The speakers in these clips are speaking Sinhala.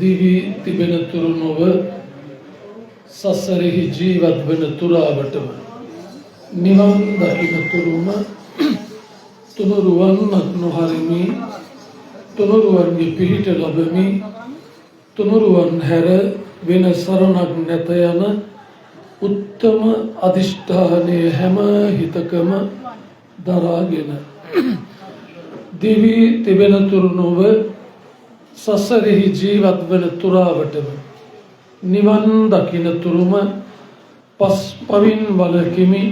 දිවි තිබෙන තුරු නොව සසරෙහි ජීවත් වෙන තුරාවටම නිවන් දකින තුරුම තුනුරුවන්ක් නොහරිමි තුනුරුවන්ගේ පිහිට ලබමි තුනුරුවන් හැර වෙන සරණක් නැත යන උත්තම අධිෂ්ඨානයේ හැම හිතකම දරාගෙන දිවි තිබෙන තුරු නොව සසරෙහි ජීවත් වන තුරාවටම නිවන් දකින තුරුම පවින් වලකිමි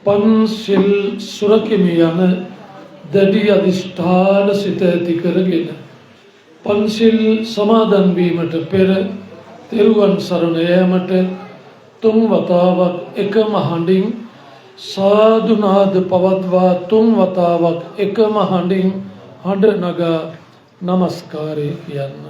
පන්සිල් සුරකිමි යන දැඩි අධිෂ්ඨාන සිත ඇති කරගෙන පන්සිල් සමාදන් වීමට පෙර තෙරුවන් සරණ යාමට තුන් වතාවක් එකම හඬින් සාදු නාද පවත්වා තුන් වතාවක් එකම හඬින් හඬ නගා නමස්කාරය කියන්න.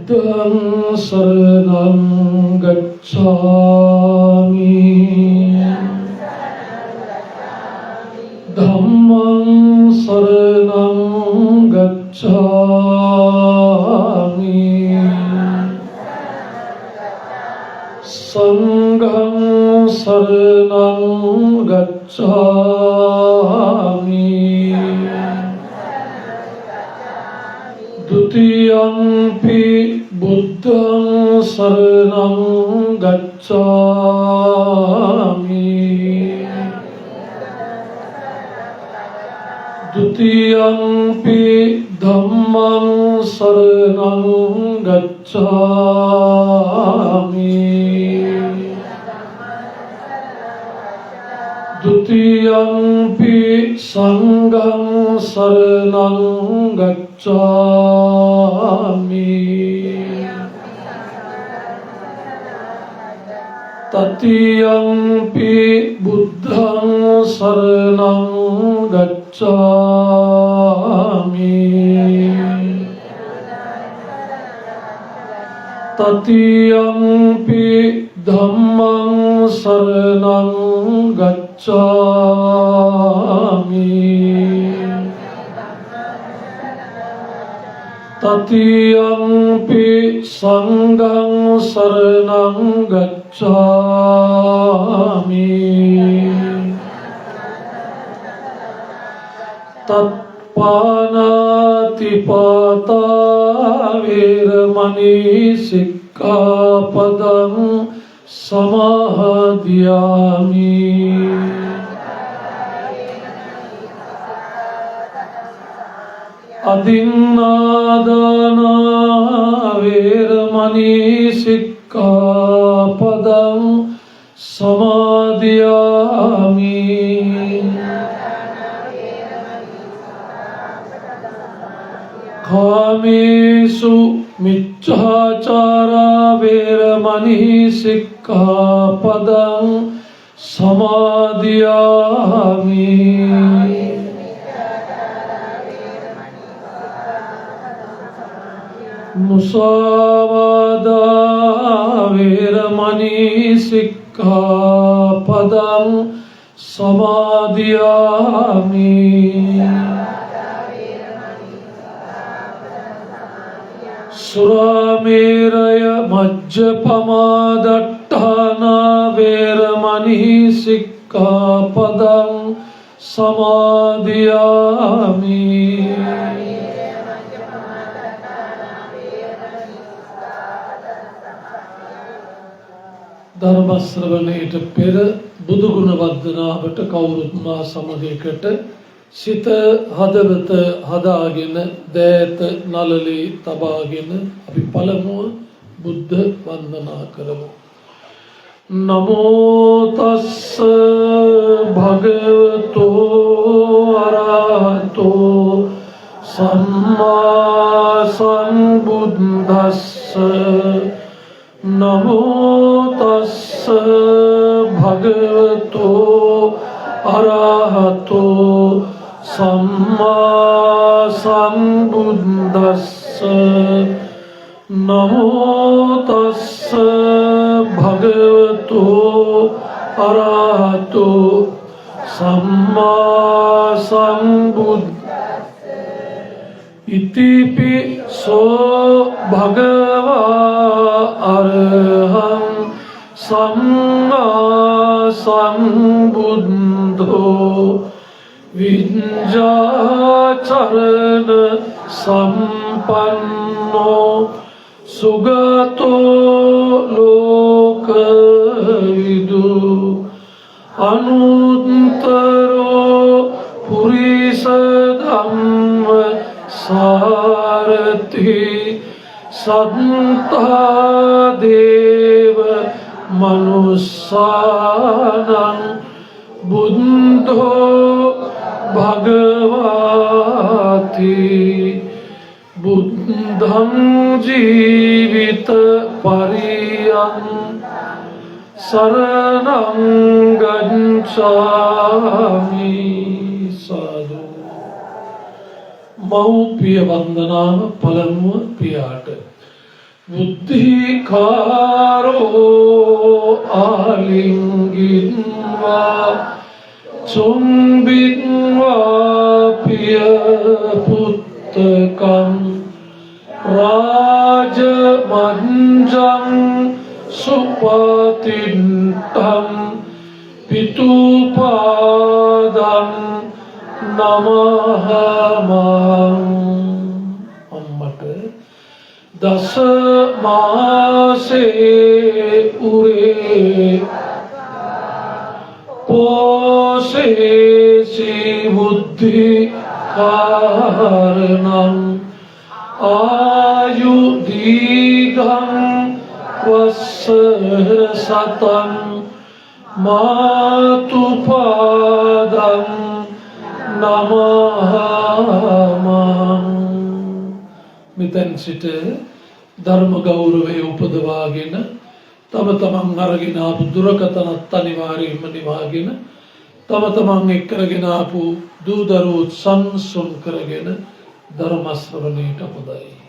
Buddhang saranam gacchami Dhammang saranam gacchami Sanghang saranam gacchami Dutiyampi Buddhang saranam gacchami Dutiyampi Dhammang saranam gacchami Dutiyampi Sanghang saranam gacchami Tatiyampi Buddhang saranam gacchami Tatiyampi Dhammang saranam gacchami Tatiyampi Sanghang saranam gacchami Tatpanatipata veramani sikkhapadam samadhiyami Adinādana veramani sikkhapadam samadhiyami Kāmesu micchācārā veramani sikkhapadam samadhiyami Musāvādā veramani sikkhapadam samadhiyami Surameraya majjapamadatthana veramani sikkhapadam samadhiyami ධර්ම ශ්‍රවණයට පෙර බුදු ගුණ වන්දනාවට කවුරුත් මා සමග එකට සිත හදවත හදාගෙන දෑත නළලේ තබාගෙන අපි පළමුව බුද්ධ වන්දනා කරමු. නමෝ තස්ස භගවතෝ අරහතෝ සම්මා සම්බුද්දස්ස නමෝ තස්ස භගවතෝ අරහතෝ සම්මා සම්බුද්දස්ස නමෝ තස්ස භගවතෝ අරහතෝ සම්මා සම්බුද්දස්ස ඉතිපිසෝ භගවා අරහං සම්මා සම්බුද්ධෝ විඤ්ඤාචරණ සම්පන්නෝ සුගතෝ ලෝකවිදු අනුත්තරෝ පුරිස ධම්ම සාරති සත්තා දේව මනුස්සානං බුද්ධෝ භගවාති බුද්ධං ජීවිත පරියං සරණං ගච්ඡාමි සාදු. මව්පිය වන්දනාව පළමුව පියාට. බුද්ධිකාරෝ ආලිංගින්වා චුම්බින්වා පිය පුත්තකං රාජමංජං සුපතින්ටං පිතුපාදං නමහමං. අම්මට දස මාසේ උරේ පෝසේසි බුද්ධි කාරණං ආයු දීඝං වස්ස සතං මාතු පාදං නමහමං. මෙතෙන් සිට ධර්ම ගෞරවය උපදවාගෙන තම තමන් අරගෙන ආපු දුරකථනත් අනිවාර්යයෙන්ම නිවාගෙන තම තමන් එක් කරගෙන ආපු දූ දරුවෝ සංසුන් කරගෙන ධර්ම ශ්‍රවණයට හොදයි.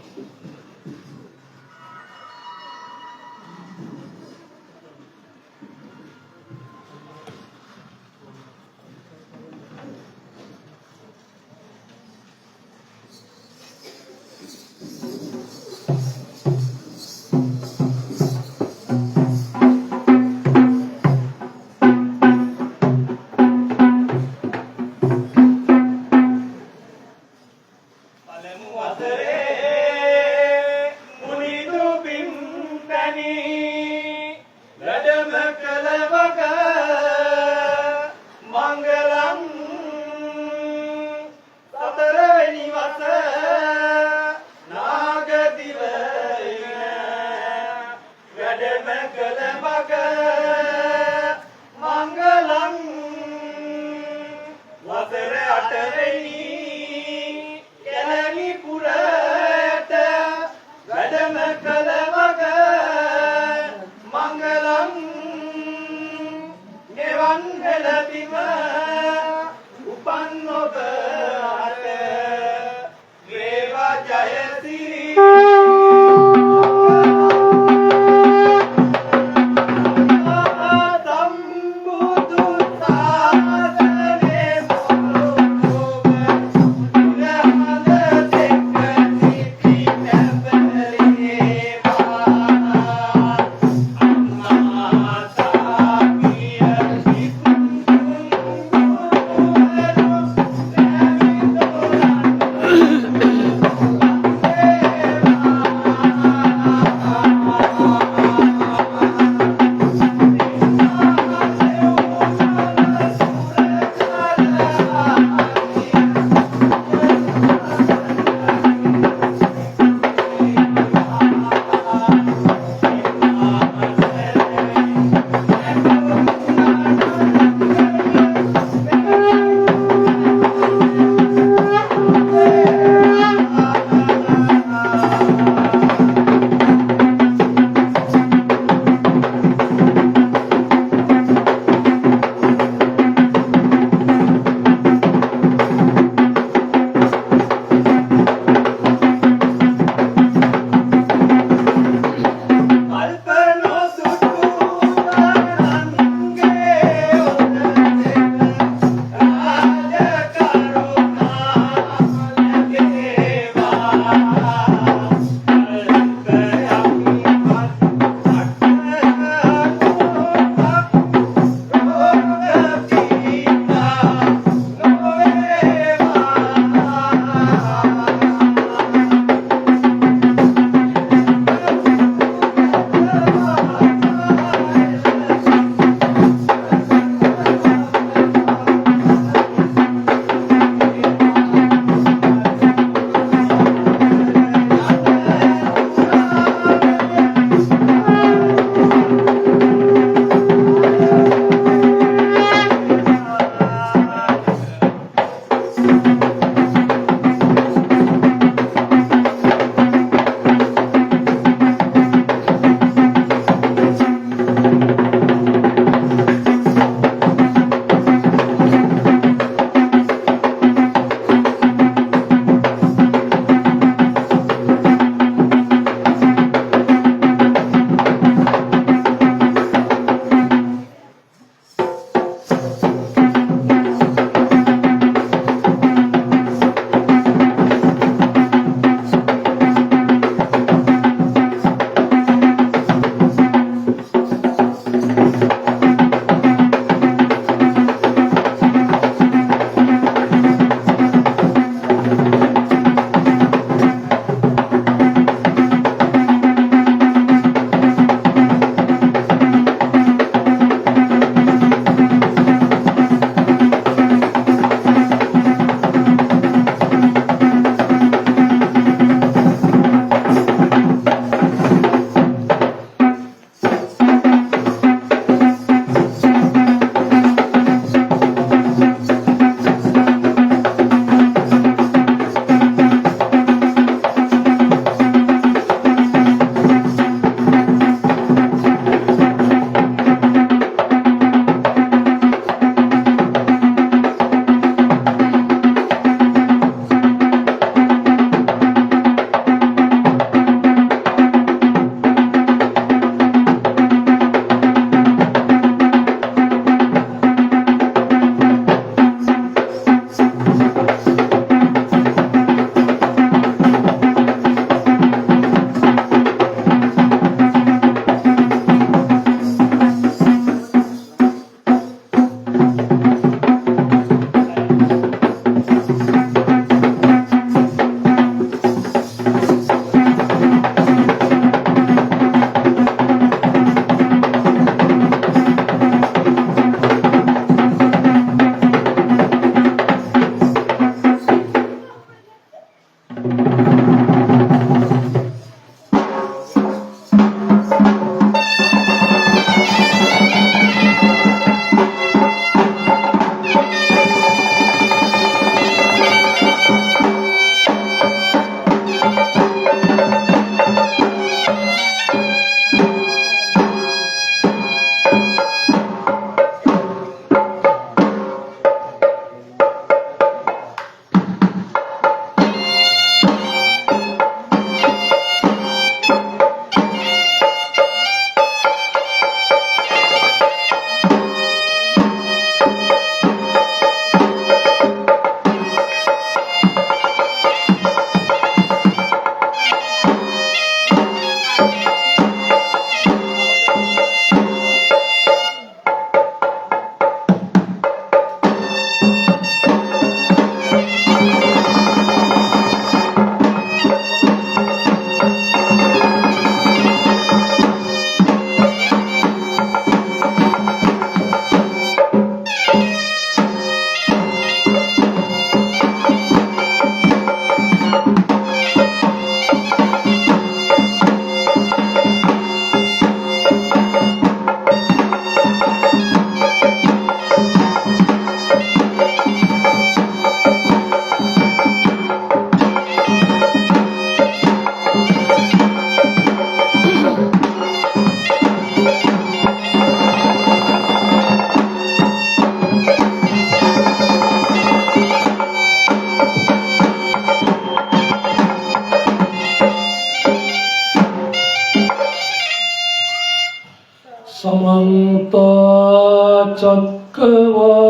චක්කවාලේසු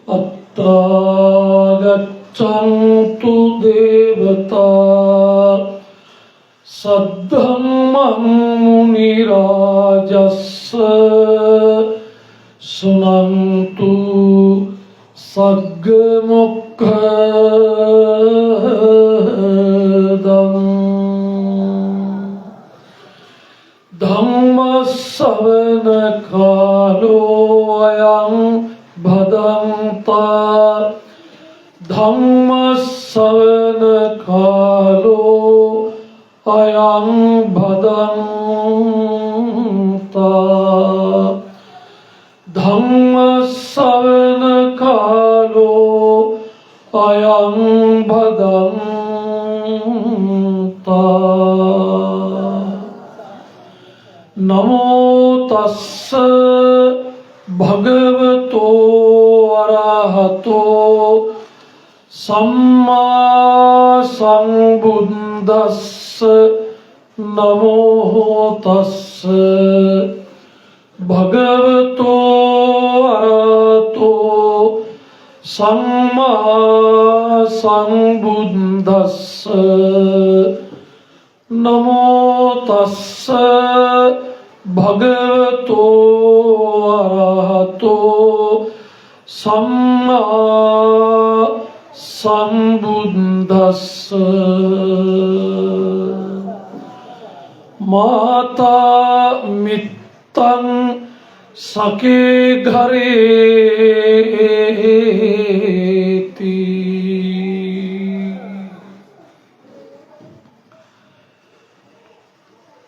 අත්‍රා ගච්ඡන්තු දේවතා සද්ධම්මං මුනි රාජස්ස සුනන්තු සග්ග මොක්ඛදං ධම්ම ශ්‍රවණ කාලෝ අයං භදන්තා ධම්ම ශ්‍රවණ කාලෝ අයං භදන්තා ධම්ම ශ්‍රවණ කාලෝ අයං භදන්තා නමෝ තස්ස භගවතෝ අරහතෝ සම්මා සම්බුද්දස්ස නමෝ තස්ස භගවතෝ අරහතෝ සම්මා සම්බුද්දස්ස නමෝ තස්ස භගවතෝ අරහතෝ සම්මා සම්බුද්දස්ස මාතා මිත්තං සකේ ඝරේති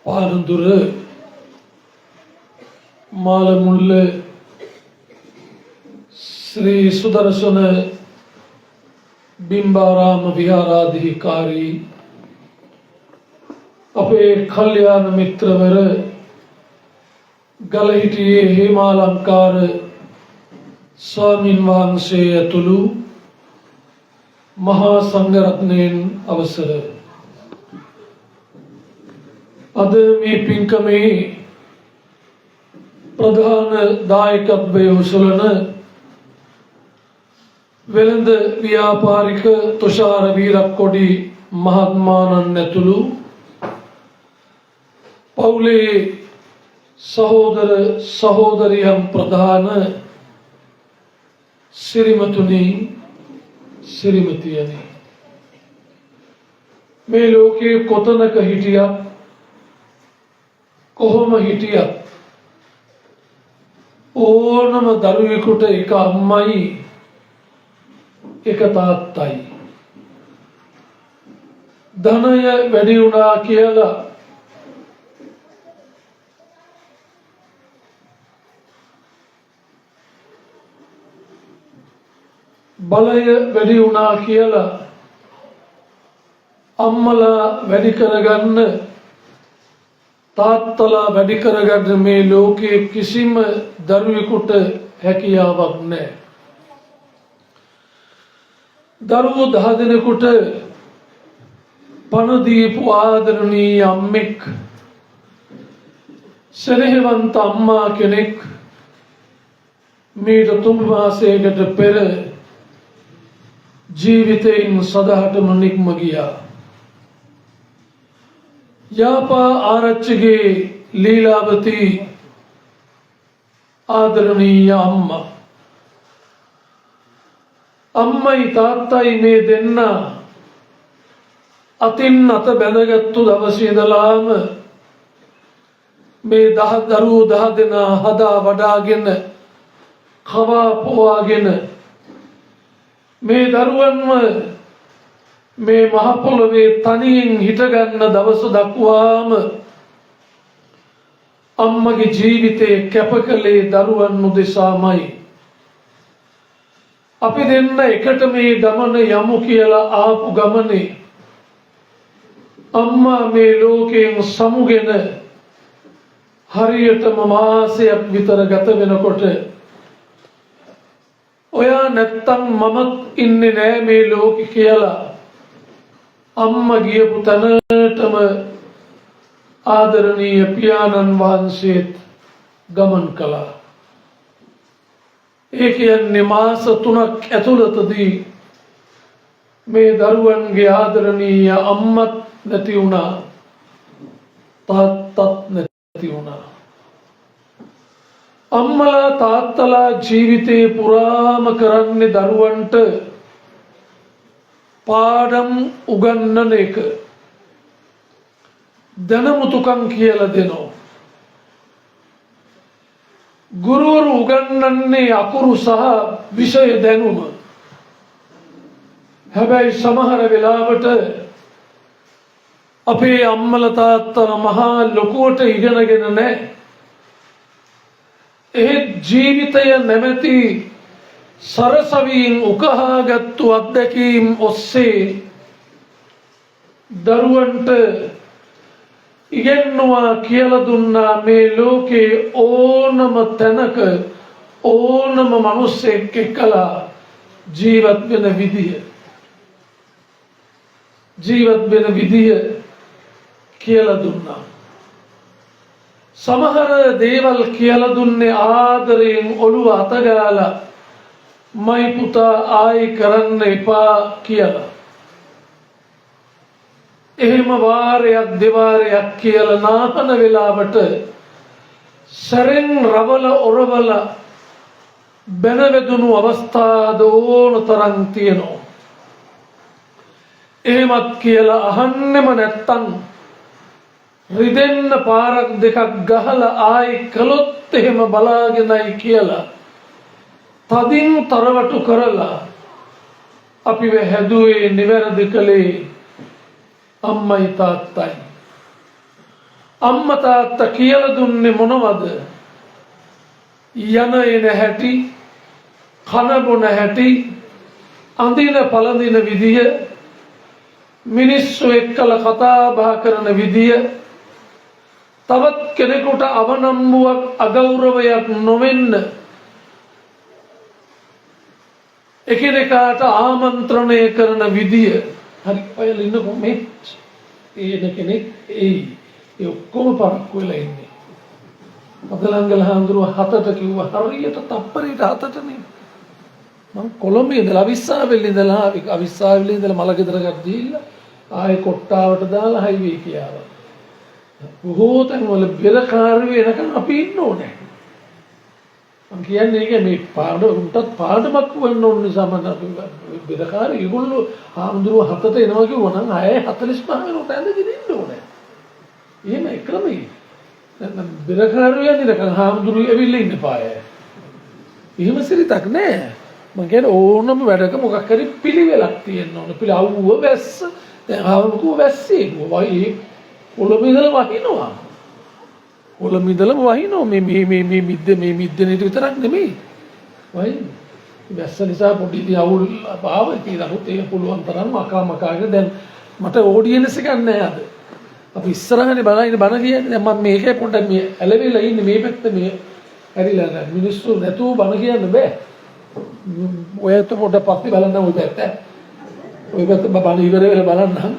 පාරදුර මාලමුල්ල ශ්‍රී සුදර්ශන බිම්බාරාම විහාරාධිකාරී අපේ කල්යාණ මිත්‍රවර ගලහිටියේ හේමාලංකාර ස්වාමින් වහන්සේ ඇතුළු මහා සංඝරත්නයන් අවසර අද මේ පින්කමේ ප්‍රධාන දායකත්වය උසුලන වෙළඳ ව්‍යාපාරික තුෂාර වීරක්කොඩි මහත්මාණන් ඇතුළු පවුලේ සහෝදර සහෝදරියන් ප්‍රධාන සිරිමතුනි සිරිමතියනි මේ ලෝකයේ කොතනක හිටියත් කොහොම හිටියත් ඕනම දරුවෙකුට එක අම්මයි එක තාත්තයි ධනය වැඩි වුණා කියලා බලය වැඩි වුණා කියලා අම්මලා වැඩි කරගන්න තාත්තලා වැඩි කරගන්න මේ ලෝකයේ කිසිම දරුවෙකුට හැකියාවක් නැහැ. දරුවෝ 10 දෙනෙකුට පණ දීපු ආදරණීය අම්මෙක් සෙනෙහවන්ත අම්මා කෙනෙක් මීට 3 මාසයකට පෙර ජීවිතයෙන් සදහටම නික්ම ගියා. යාපා ආරච්චිගේ ලීලාවතී ආදරණීය අම්මා අම්මයි තාත්තයි මේ දෙන්න අතින් අත බැඳගත්තු දවසේ ඉඳලාම මේ දරුවෝ 10 දෙනා හදා වඩාගෙන කවා පොවාගෙන මේ දරුවන්ව මේ මහ පොළොවේ තනියෙන් හිටගන්න දවස දක්වාම අම්මගේ ජීවිතේ කැපකලේ දරුවන් උදෙසාමයි. අපි දෙන්න එකට මේ ගමන යමු කියලා ආපු ගමනේ අම්මා මේ ලෝකයෙන් සමුගෙන හරියටම මාසයක් විතර ගත වෙනකොට ඔයා නැත්තම් මමත් ඉන්නේ නෑ මේ ලෝකෙ කියලා අම්මා ගියපු තැනටම ආදරණීය පියාණන් වහන්සේත් ගමන් කළා. ඒ කියන්නේ මාස 3ක් ඇතුළතදී මේ දරුවන්ගේ ආදරණීය අම්මත් නැති වුණා, තාත්තත් නැති වුණා. අම්මලා තාත්තලා ජීවිතේ පුරාම කරන්නේ දරුවන්ට පාඩම් උගන්වන එක. දැනුමුතුකම් කියලා දෙනවා. ගුරුවරු උගන්වන්නේ අකුරු සහ විෂය දැනුම. හැබැයි සමහර වෙලාවට අපේ අම්මලා තාත්තලා මහා ලොකුවට ඉගෙනගෙන නැහැ. එහෙත් ජීවිතය නැමැති සරසවියෙන් උකහාගත්තු අත්දැකීම් ඔස්සේ දරුවන්ට ඉගෙනනවා කියලා දුන්නා මේ ලෝකේ ඕනම තැනක ඕනම මිනිසෙක් එක්කලා ජීවත් වෙන විදිය කියලා දුන්නා. සමහර දේවල් කියලා දුන්නේ ආදරයෙන් ඔළුව අතගාලා මයි පුතා ආයි කරන්න එපා කියලා. එහෙම වාරයක් දෙවාරයක් කියලා නාහන වෙලාවට සරෙන් රවල ඔරවල බැනවැදුණු අවස්ථා දෝන තරම් තියෙනවා. එහෙමත් කියලා අහන්නෙම නැත්තම් රිදෙන්න පාරක් දෙකක් ගහලා ආයි කළොත් එහෙම බලාගෙනයි කියලා තදින් තරවටු කරලා අපිව හැදුවේ නිවැරදි කළේ අම්මයි තාත්තයි. අම්මා තාත්තා කියලා දුන්නේ මොනවද? යන එන හැටි, කන බොන හැටි, අඳින පළඳින විදිය, මිනිස්සු එක්කලා කතා බහ කරන විදිය, තවත් කෙනෙකුට අවනම්බුවක් අගෞරවයක් නොවෙන්න එකිනෙකාට ආමන්ත්‍රණය කරන විදිය. හරි ඔයලා ඉන්නකො මේ එන කෙනෙක් ඒ ඔක්කොම පරක්කු වෙලා ඉන්නේ. අපලංගල හඳුරුව 7ට කිව්වා හරියට තප්පරයට 7ටනේ. මම කොළඹේ ඉඳලා අවිස්සාවෙල් ඉඳලා මලගෙදර ගිහිල්ලා ආයේ කොට්ටාවට දාලා හයිවේ කියාවා. බොහෝ තැන්වල බෙරකාරයෝ එනකන් අපි ඉන්න ඕනේ. මම කියන්නේ ඒක මේ උන්ටත් පාඩමක් වෙන්න ඕන නිසා මම බෙරකාරයෝ ඒගොල්ලෝ හාමුදුරුව 7ට එනවා කිව්වා නම් ආයේ 45 වෙනකොට ඇඳගෙන ඉන්න ඕනේ. එහෙම ක්‍රමයි. දැන් බෙරකාරයෝ යන්නේ හාමුදුරුවෝ ඇවිල්ලා ඉන්න පාය. එහෙම සිරිතක් නෑ. මම කියන්නේ ඕනම වැඩක මොකක් හරි පිළිවෙලක් තියෙන්න ඕන. අවුව වැස්ස දැන් ආවමකෝ වැස්සේ වයි කොළඹ ඉඳලා වහිනවා. කොළඹ ඉඳලා වහිනවා මේ මිද්දේ විතරක් නෙමෙයි. වයි වැස්ස නිසා පොඩි අවුල් ආවා කියලා ඒක පුළුවන් තරම් මකාගෙන දැන් මට ඔඩියන්ස් එකක් නැහැ අද. අපි ඉස්සරහනේ බලන්නේ බණ කියන්නේ. දැන් මම මේකේ පොඩ්ඩක් මේ ඇලවිලා ඉන්නේ මේ පැත්ත මේ ඇරිලා නැහැ. මිනිස්සු නැතුව බණ කියන්න බෑ. ඔයත් පොඩ්ඩක් පස්සේ බලන්න ওই පැත්ත. ওই පැත්ත බණ ඉවර වෙලා බලන්න.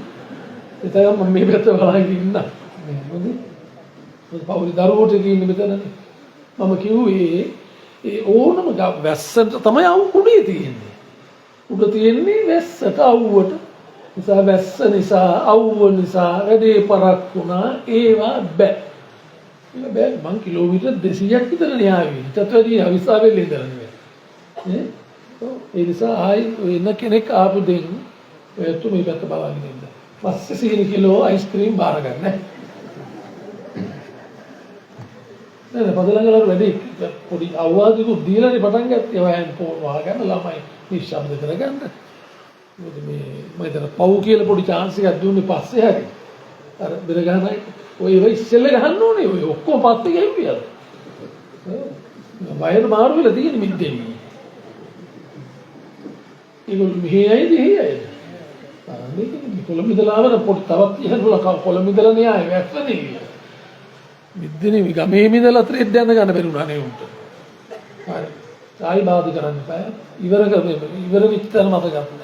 එතන මම මේ පැත්ත බලන් ඉන්න. හොඳයි. පවුලේ දරුවෝට කියන්නේ මෙතනනේ. මම කිව්වේ ඒ ඕනම වැස්සට තමයි අවු කුඩේ තියෙන්නේ. උඩ තියෙන්නේ වැස්සට අවුවට. නිසා වැස්ස නිසා අවුව නිසා වැඩේ පරක් වුණා. ඒවා බෑ. ඒක බෑ. මං කිලෝමීටර් 200ක් විතර න්යාවි. ඊටතදී අවිස්සාවෙල් ඉඳලා නෙවෙයි. ඒ නිසා ආයි එන කෙනෙක් ආපු දෙන් ඔයත් මේ පැත්ත බලන්න ඉන්න. පස්සේ 100 කිලෝ අයිස්ක්‍රීම් බාර ගන්න. නේද? පදලංගලට වැඩි පොඩි අවවාදයක දීලානේ පටන් ගත්තේ. ඔයයන් ෆෝන් වහගෙන ළමයි නිශ්ශබ්ද කරගන්න. මොකද මේ මම හිතන පව් කියලා පොඩි chance එකක් දුන්නේ පස්සේ හරි. අර බෙර ගහනයි ඔය ඉස්සෙල්ල ගහන්න ඕනේ. ඔය ඔක්කොම පස්සේ ගෙව්වියද? වයර් මාරු වෙලා තියෙන මිද්දෙන්. ඒගොල්ලෝ මෙහෙයයිද එහෙයයිද? මේක කොළඹ ඉඳලා ආවද පොඩි තවත් ඉහළට කොළඹ ඉඳලා නේ ආයේ වැස්සනේ. මිද්දෙනේ ගමේ ඉඳලා ත්‍රෙඩ් යන ගන්න බැරුණා නේ උන්ට. හරි. ආයි බාධි කරන්න බෑ. ඉවර විතර මත ගන්න.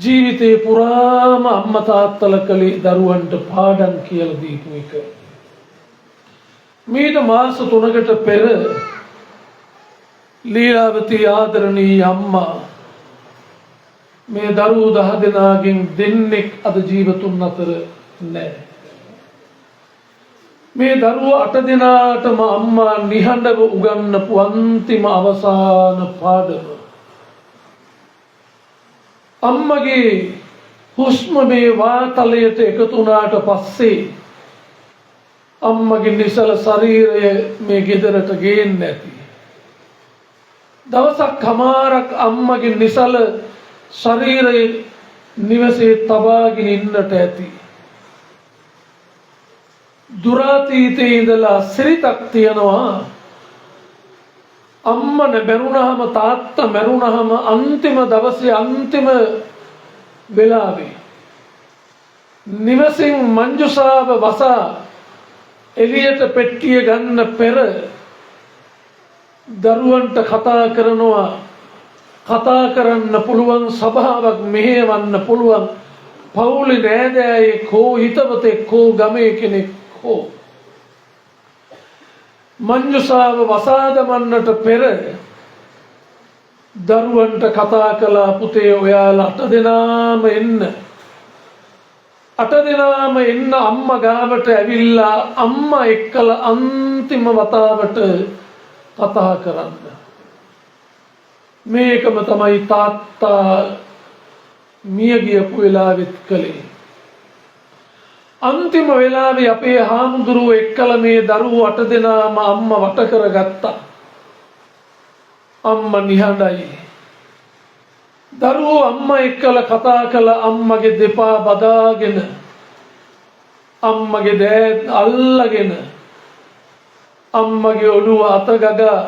ජීවිතේ පුරාම අම්මා තාත්තලා කලේ දරුවන්ට පාඩම් කියලා දීපු එක. මීට මාස 3කට පෙර ලීලාවතී ආදරණීය අම්මා මේ දරුවෝ 10 දෙනාගෙන් දෙන්නෙක් අද ජීවතුන් අතර නැහැ. මේ දරුවෝ 8 දෙනාටම අම්මා නිහඬව උගන්වපු අන්තිම අවසාන පාඩම. අම්මගේ හුස්ම මේ වාතලයට එකතු වුණාට පස්සේ අම්මගේ නිසල ශරීරය මේ ගෙදරට ගේන්නේ නැති. දවසක් කමාරක් අම්මගේ නිසල ශරීරය නිවසේ තබාගෙන ඉන්නට ඇති. දුරාතීතයේ ඉඳලා සිරිතක් තියනවා. අම්මා මැරුණාම තාත්තා මැරුණාම අන්තිම දවසේ අන්තිම වෙලාවේ නිවසින් මංජුසාව වසා එළියට පෙට්ටිය ගන්න පෙර දරුවන්ට කතා කරනවා. කතා කරන්න පුළුවන් සභාවක් මෙහෙවන්න පුළුවන් පවුලේ නෑදෑයෙක් හෝ හිතවතෙක් හෝ ගමේ කෙනෙක් හෝ මංජුසාව වසා දමන්නට පෙර දරුවන්ට කතා කළා පුතේ ඔයාලා 8 දෙනාම එන්න. 8 දෙනාම එන්න අම්මා ගාවට ඇවිල්ලා අම්මා එක්කලා අන්තිම වතාවට කතා කරන්න. මේකම තමයි තාත්තා මිය ගියපු වෙලාවෙත් කළේ. අන්තිම වෙලාවේ අපේ හාමුදුරුවෝ එක්කලා මේ දරුවෝ 8 දෙනාම අම්මා වට කරගත්තා. අම්මා නිහඬයි. දරුවෝ අම්මා එක්කලා කතා කළා. අම්මගේ දෙපා බදාගෙන අම්මගේ දෑත් අල්ලගෙන අම්මගේ ඔළුව අත ගගා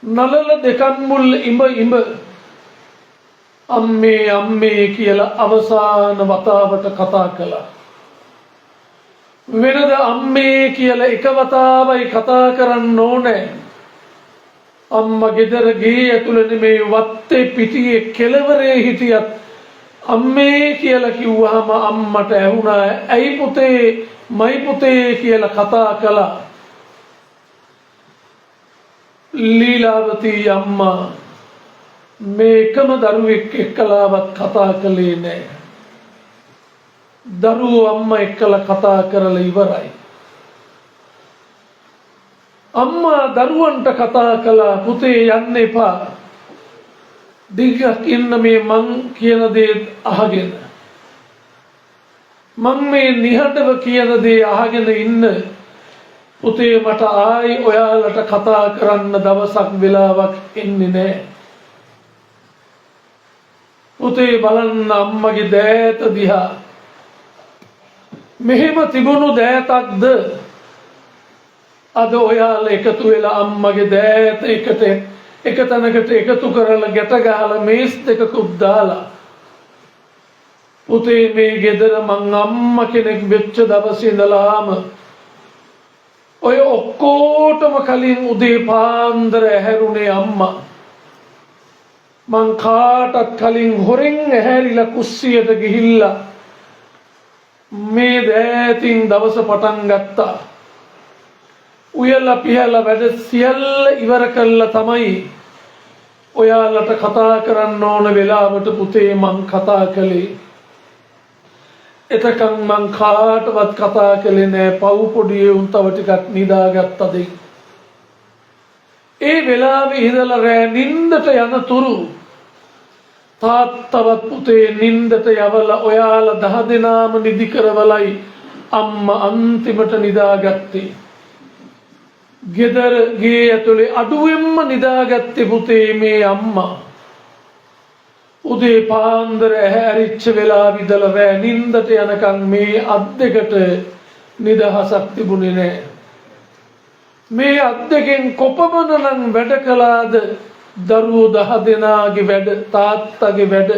නලල දෙකන් මුල් ඉඹ අම්මේ අම්මේ කියලා අවසාන වතාවට කතා කළා. වෙනද අම්මේ කියලා එක වතාවයි කතා කරන්න ඕනේ. අම්මා ගෙදර ගේ ඇතුළේ නෙමේ වත්තේ පිටියේ කෙළවරේ හිටියත් අම්මේ කියලා කිව්වහම අම්මට ඇහුණා. ඇයි පුතේ මයි පුතේ කියලා කතා කළා. ලීලාවතී අම්මා මේකම දරුවෙක් එක්කලාවත් කතා කළේ නෑ. දරුවෝ අම්මා එක්කලා කතා කරලා ඉවරයි. අම්මා දරුවන්ට කතා කළා පුතේ යන්න එපා. දිගක් ඉන්න මේ මං කියන දේ අහගෙන. මං මේ නිහඬව කියන දේ අහගෙන ඉන්න. පුතේ මට ආයි ඔයාලට කතා කරන්න දවසක් වෙලාවක් එන්නේ නෑ. පුතේ බලන්න අම්මගේ දෑත දිහා. මෙහෙම තිබුණු දෑතක්ද අද ඔයාලා එකතු වෙලා අම්මගේ දෑත එක තැනකට එකතු කරලා ගැට ගහලා මේස් දෙකකුත් දාලා පුතේ මේ ගෙදර මං අම්මා කෙනෙක් වෙච්ච දවසේ ඉඳලාම ඔය ඔක්කොටම කලින් උදේ පාන්දර ඇහැරුණේ අම්මා. මං කාටත් කලින් හොරෙන් ඇහැරිලා කුස්සියට ගිහිල්ලා මේ දෑතින් දවස පටන් ගත්තා. උයලා පිහලා වැඩ සියල්ල ඉවර කළා තමයි ඔයාලට කතා කරන්න ඕන වෙලාවට පුතේ මං කතා කළේ. එතකන් මං කාටවත් කතා කළේ නෑ. පව් පොඩියේ උන් තව ටිකක් නිදාගත්තද. ඒ වෙලාවේ ඉඳලා රෑ නින්දට යනතුරු තාත්තවත් පුතේ නින්දට යවලා ඔයාලා 10 දෙනාම නිදි කරවලයි අම්මා අන්තිමට නිදාගත්තේ. ගෙදර ගේ ඇතුලේ අඩුවෙන්ම නිදාගත්තේ පුතේ මේ අම්මා. උදේ පාන්දර ඇහැරිච්ච වෙලාව ඉඳලා රෑ නින්දට යනකම් මේ අත් දෙකට නිදහසක් තිබුණේ නෑ. මේ අත් දෙකෙන් කොපමණනම් වැඩ කළාද දරුවෝ 10 දෙනාගේ වැඩ තාත්තගේ වැඩ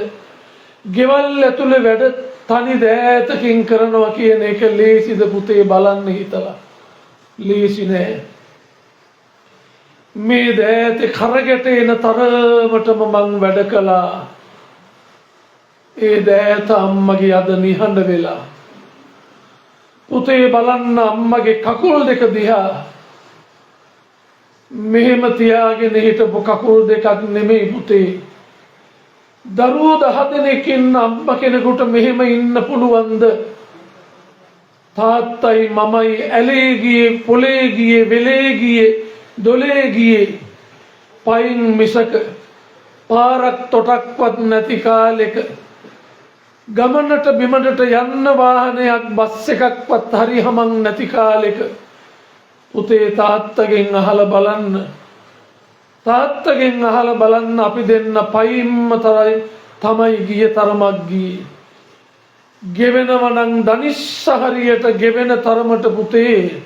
ගෙවල් ඇතුලේ වැඩ තනි දෑතකින් කරනවා කියන එක ලේසිද පුතේ බලන්න හිතලා. ලේසි නෑ. මේ දෑතේ කරගැට එන තරමටම මං වැඩ කළා. ඒ දෑත අම්මගේ අද නිහඬ වෙලා. පුතේ බලන්න අම්මගේ කකුල් දෙක දිහා. මෙහෙම තියාගෙන හිටපු කකුල් දෙකක් නෙමෙයි පුතේ. දරුවෝ 10 දෙනෙක් ඉන්න අම්ම කෙනෙකුට මෙහෙම ඉන්න පුළුවන්ද? තාත්තයි මමයි ඇලේ ගියේ, පොලේ ගියේ, වෙලේ ගියේ, දොලේ ගියේ. පයින් මිසක පාරක් තොටක්වත් නැති කාලෙක ගමනට බිමනට යන්න වාහනයක් බස් එකක්වත් හරි හමන් නැති කාලෙක පුතේ තාත්තගෙන් අහලා බලන්න. තාත්තගෙන් අහලා බලන්න අපි දෙන්න පයින්ම තමයි ගියේ තරමක් ගියේ. ගෙවෙනව නම් දනිස්ස හරියට ගෙවෙන තරමට පුතේ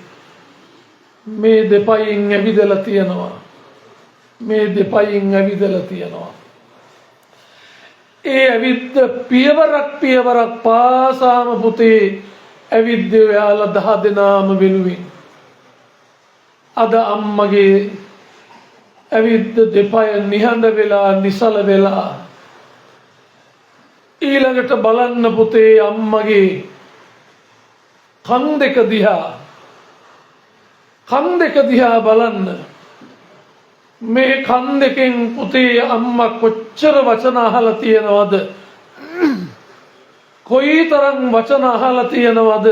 මේ දෙපයින් ඇවිදලා තියනවා. මේ දෙපයින් ඇවිදලා තියනවා. ඒ ඇවිද්ද පියවරක් පාසාම පුතේ ඇවිද්ද ඔයාලා 10 දෙනාම වෙනුවෙන්. අද අම්මගේ ඇවිද්ද දෙපය නිහඬ වෙලා නිසල වෙලා. ඊළඟට බලන්න පුතේ අම්මගේ කන් දෙක දිහා බලන්න. මේ කන් දෙකෙන් පුතේ අම්මා කොච්චර වචන අහලා තියෙනවද? කොයිතරම් වචන අහලා තියෙනවද?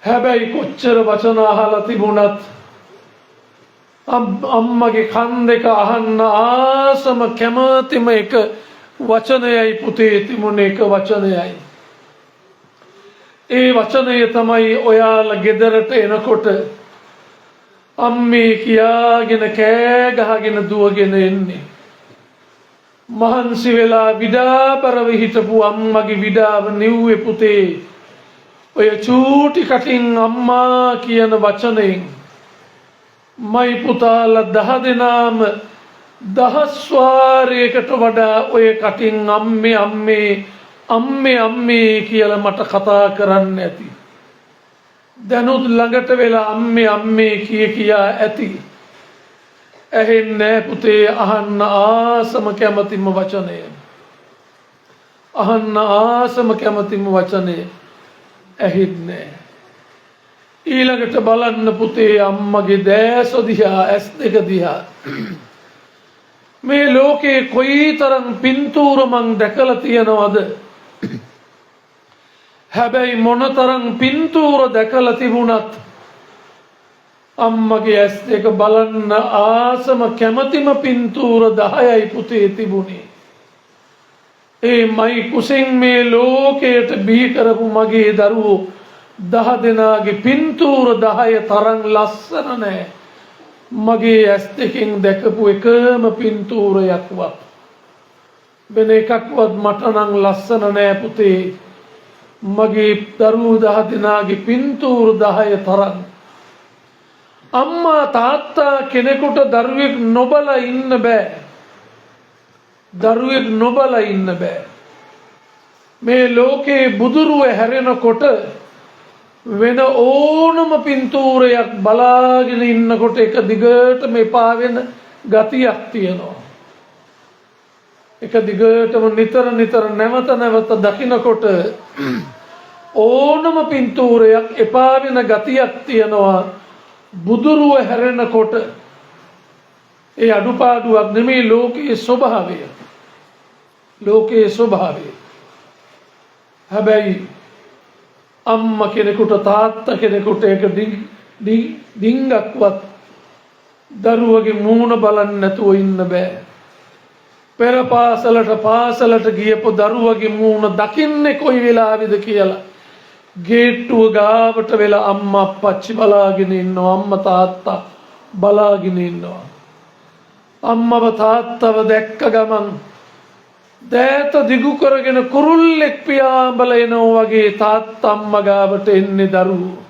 හැබැයි කොච්චර වචන අහලා තිබුණත් අම්මගේ කන් දෙක අහන්න ආසම කැමතිම එක වචනයයි පුතේ තිබුණ එක වචනයයි. ඒ වචනය තමයි ඔයාලා ගෙදරට එනකොට අම්මේ කියාගෙන කෑ ගහගෙන දුවගෙන එන්නේ. මහන්සි වෙලා විඩාපරව හිටපු අම්මගේ විඩාව නිව්වේ පුතේ ඔය චූටි කටින් අම්මා කියන වචනයෙන්. මයි පුතාලා 10 දෙනාම 10 වාරයකට වඩා ඔය කටින් අම්මේ කියලා මට කතා කරන්න ඇති. දැනුත් ළඟට වෙලා අම්මේ කියා ඇති. ඇහෙන්නේ පුතේ අහන්න ආසම කැමතිම වචනය. අහන්න ආසම කැමතිම වචනය ඇහෙන්නේ. ඊළඟට බලන්න පුතේ අම්මගේ දැස දිහා, ඇස් දෙක දිහා. මේ ලෝකේ කොයිතරම් පින්තූර මං දැකලා තියනවද? හැබැයි මොනතරම් පින්තූර දැකලා තිබුණත් අම්මගේ ඇස් දෙක බලන්න ආසම කැමතිම පින්තූර 10යි පුතේ තිබුණේ. ඒ මයි කුසින් මේ ලෝකයට බිහි කරපු මගේ දරුවෝ 10 දෙනාගේ පින්තූර 10 තරම් ලස්සන නැහැ. මගේ ඇස් දෙකෙන් දැකපු එකම පින්තූරයක්වත් වෙන එකක්වත් මට නම් ලස්සන නැහැ පුතේ. මගේ දරුවෝ 10 දෙනාගේ පින්තූර 10 තරම්. අම්මා තාත්තා කෙනෙකුට දරුවෙක් නොබලා ඉන්න බෑ. දරුවෙක් නොබලා ඉන්න බෑ. මේ ලෝකේ බුදුරුව හැරෙනකොට වෙන ඕනම පින්තූරයක් බලාගෙන ඉන්නකොට එක දිගටම එපා වෙන ගතියක් තියෙනවා. එක දිගටම නිතර නැවත දකින්නකොට ඕනම පින්තූරයක් එපා වෙන ගතියක් තියෙනවා. බුදුරුව හැරෙනකොට ඒ අඩුපාඩුවක් නෙමෙයි ලෝකයේ ස්වභාවය. ලෝකයේ ස්වභාවය. හැබැයි අම්මා කෙනෙකුට තාත්තා කෙනෙකුට ඒක ඩිංගක්වත් දරුවගේ මූණ බලන්න නැතුව ඉන්න බෑ. පෙර පාසලට ගියපු දරුවගේ මූණ දකින්නේ කොයි වෙලාවෙද කියලා ගේට්ටුව ගාවට වෙලා අම්මා අප්පච්චි බලාගෙන ඉන්නවා. අම්මා තාත්තා බලාගෙන ඉන්නවා. අම්මව තාත්තව දැක්ක ගමන් දෑත දිගු කරගෙන කුරුල්ලෙක් පියාඹල එනවා වගේ තාත්තා අම්මා ගාවට එන්නේ දරුවෝ.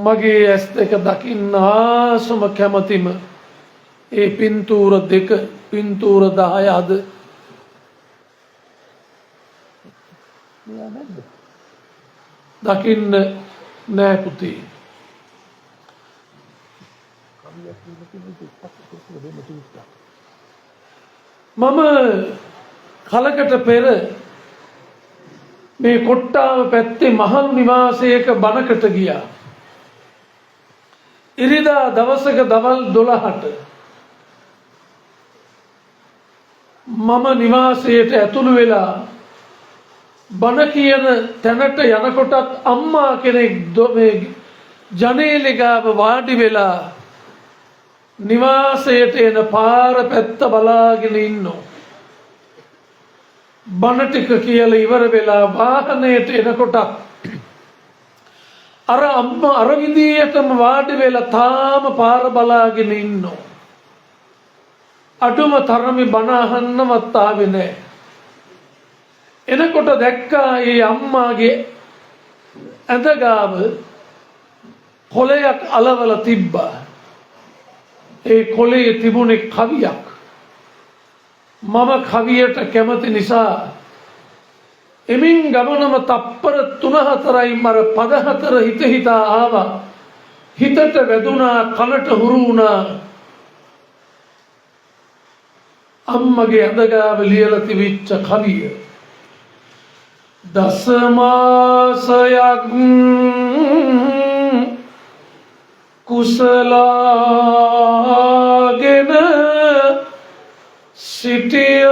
මගේ ඇස් දෙක දකින්න ආසම කැමතිම ඒ පින්තූර 10 අද දකින්න නෑ පුතේ. මම කලකට පෙර මේ කොට්ටාව පැත්තේ මහලු නිවාසයක බණකට ගියා. ඉරිදා දවසක දවල් 12ට මම නිවාසයට ඇතුළු වෙලා බණ කියන තැනට යනකොටත් අම්මා කෙනෙක් මේ ජනේලෙ ගාව වාඩි වෙලා නිවාසයට එන පාර පැත්ත බලාගෙන ඉන්නවා. බණ ටික කියලා ඉවර වෙලා වාහනයට එනකොට අර අම්මා අර විදියටම වාඩි වෙලා තාම පාර බලාගෙන ඉන්නවා. අඩුම තරමේ බණ අහන්නවත් ආවේ නැහැ. එනකොට දැක්කා ඒ අම්මාගේ ඇඳ ගාව කොළයක් අලවලා තිබ්බා. ඒ කොළේ තිබුණේ කවියක්. මම කවියට කැමති නිසා එමින් ගමනම තප්පර 3-4යි මර පද 4 හිත හිතා ආවා. හිතට වැදුනා, කනට හුරු වුණා. අම්මගේ අඳගාව ලියලා තිබිච්ච කවිය. දසමාසයක් කුසලාගෙන සිටිය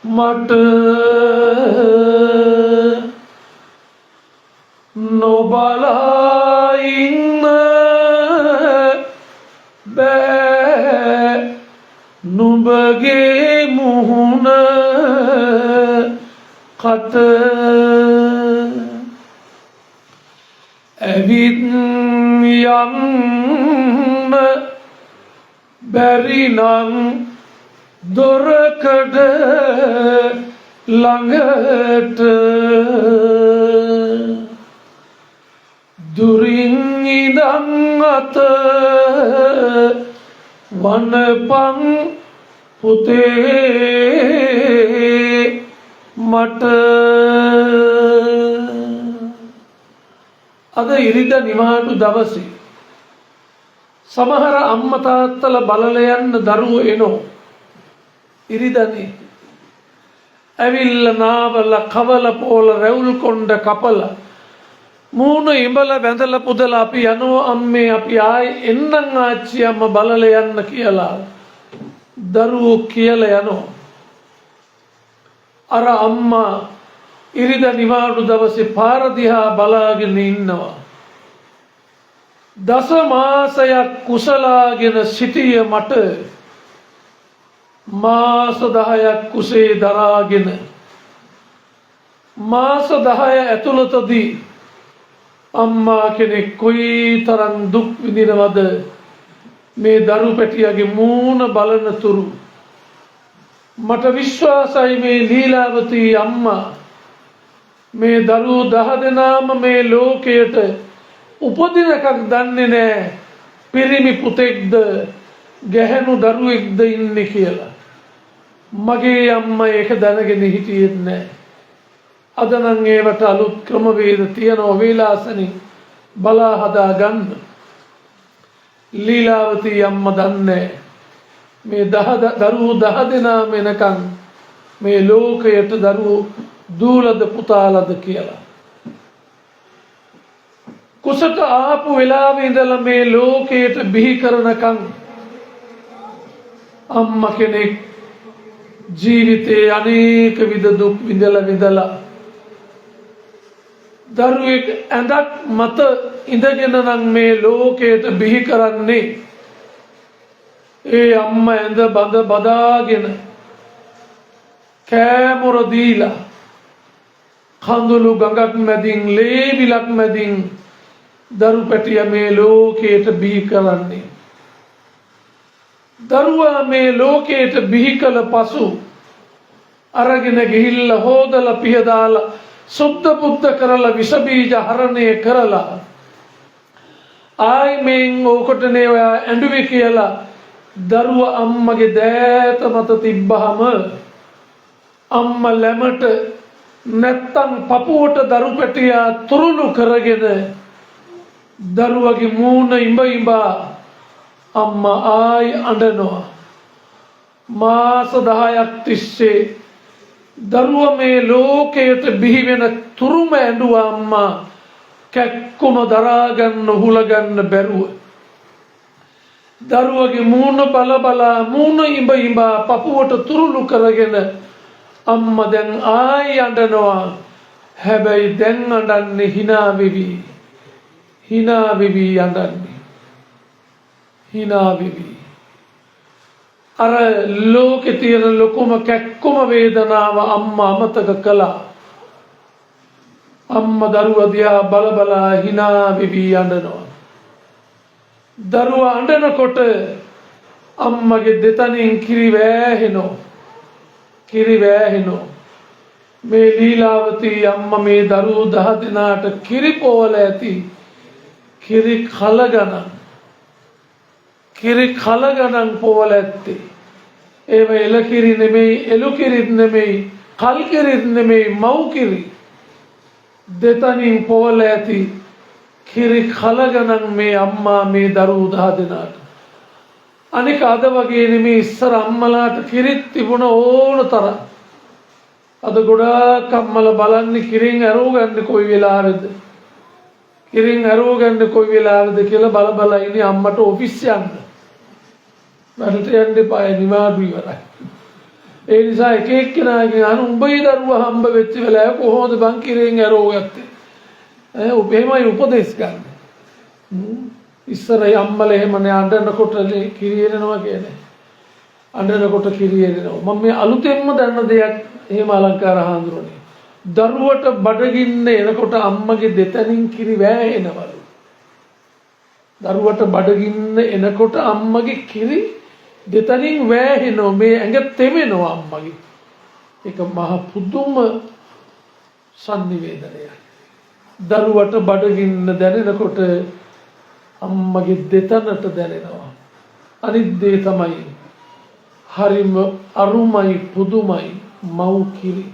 මට නොබලා ඉන්න බෑ නුඹගේ මුහුණ කට ඇවිත් යන්න බැරි නම් දොරකඩ ළඟට දුරින් ඉඳන් අත වනපන් පුතේ මට. අද ඉරිදා නිවාඩු දවසේ සමහර අම්මා තාත්තලා බලලා යන්න දරුවෝ එනෝ. ඉරිදානේ ඇවිල්ලා නාවලා කවලා පොල රැවුල් කොණ්ඩ කපලා මූණ ඉඹලා වැඳලා පුදලා අපි යනවා අම්මේ අපි ආයේ එන්නම් ආච්චි අම්මා බලලා යන්න කියලා දරුවෝ කියලා යනවා. අර අම්මා ඉරිදා නිවාඩු දවසේ පාර දිහා බලාගෙන ඉන්නවා. දස මාසයක් කුසලාගෙන සිටිය මට මාස 10ක් කුසේ දරාගෙන මාස 10 ඇතුළතදී අම්මා කෙනෙක් කොයි තරම් දුක් විඳිනවද මේ දරු පැටියගේ මූණ බලන තුරු. මට විශ්වාසයි මේ ලීලාවතී අම්මා මේ දරුවෝ 10 දෙනාම මේ ලෝකයට උපදින එකක් දන්නේ නැහැ. පිරිමි පුතෙක්ද ගැහැණු දරුවෙක්ද ඉන්නේ කියලා. මගේ අම්මා ඒක දැනගෙන හිටියෙත් නැහැ. අද නම් ඒවට අලුත් ක්‍රමවේද තියනවා වේලාසනින් බලා හදා ගන්න. ලීලාවතී අම්මා දන්නේ මේ දරුවෝ 10 දෙනාම එනකන් මේ ලෝකයට දරුවෝ දූලද පුතාලද කියලා. කුසට ආපු වෙලාවේ ඉඳලා මේ ලෝකයට බිහි කරනකන් අම්මා කෙනෙක් ජීවිතේ අනේක විද දුක් විඳලා දරුවෙක් ඇඳක් මත ඉඳගෙන නම් මේ ලෝකයට බිහි කරන්නේ. ඒ අම්මා ඇඳ බඳ බදාගෙන කෑමොර දීලා කඳුළු ගඟක් මැදින් ලේ විලක් මැදින් දරු පැටිය මේ ලෝකයට බිහි කරන්නේ. දරුවා මේ ලෝකයට බිහි කළ පසු අරගෙන ගිහිල්ලා හොදලා පිහදාලා සුද්ධ බුද්ධ කරලා විස බීජ හරණය කරලා ආයි මෙන් ඕකටනේ ඔයා ඇඬුවේ කියලා දරුවා අම්මගේ දෑත මත තිබ්බහම අම්මා ලැමට නැත්තම් පපුවට දරු පැටියා තුරුළු කරගෙන දරුවගේ මූණ ඉඹ අම්මා ආයි අඬනවා. මාස 10ක් තිස්සේ දරුවා මේ ලෝකයට බිහි වෙන තුරුම ඇඬුවා අම්මා කැක්කුම දරා ගන්න උහුල ගන්න බැරුව. දරුවගේ මූණ බල බලා මූණ ඉඹ ඉඹා පපුවට තුරුළු කරගෙන අම්මා දැන් ආයි අඬනවා. හැබැයි දැන් අඬන්නේ hina වෙවි අඬන්නේ. hina වෙවි. අර ලෝකේ තියෙන ලොකුම කැක්කුම වේදනාව අම්මා අමතක කළා. අම්මා දරුවා දිහා බල බලා hina වෙවි අඬනවා. දරුවා අඬනකොට අම්මගේ දෙතනින් කිරි වැහෙනවා. මේ ලීලාවතී අම්මා මේ දරුවෝ 10 දිනාට කිරි පොවල ඇති. කිරි කල ගණන් පොවල ඇත්තේ. ඒව එල කිරි නෙමෙයි, එළු කිරිත් නෙමෙයි, කල් කිරිත් නෙමෙයි, මව් කිරි. දෙතනින් පොවල ඇති කිරි කල ගණන් මේ අම්මා මේ දරුවෝ 10 දිනාට. අනික අද වගේ නෙමෙයි ඉස්සර අම්මලාට කිරිත් තිබුණ ඕන තරම්. අද ගොඩාක් අම්මලා බලන්නේ කිරින් අරෝ ගන්න කොයි වෙලාවෙද කියලා බල බල ඉන්නේ අම්මට ඔෆිස් යන්න. වැඩට යන්න එපා නිවාඩු ඉවරයි. ඒ නිසා එක එක්කෙනාගෙන් අනු උඹේ දරුවා හම්බ වෙච්ච වෙලාව කොහොමද බං කිරින් අරෝ ගත්තේ? ඔබේමයි උපදේශ ගන්න. ඉස්සර අම්මලා එහෙමනේ අඬනකොට කිරි එනවා කියන්නේ. අඬනකොට කිරි එනවා. මම මේ අලුතෙන්ම දන්න දෙයක් එහෙම අලංකාර හාඳුරන්නේ. දරුවට බඩගින්න එනකොට අම්මගේ දෙතනින් කිරි වැහෙනවලු. දරුවට බඩගින්න එනකොට අම්මගේ කිරි දෙතනින් වැහෙනවා. මේ ඇඟ තෙමෙනවා අම්මගේ. ඒක මහ පුදුම සංනිවේදනයක්. දරුවට බඩගින්න දැනෙනකොට අම්මගේ දෙතනට දැනෙනවා. අනිත් දේ තමයි හරිම අරුමයි පුදුමයි මව් කිරි.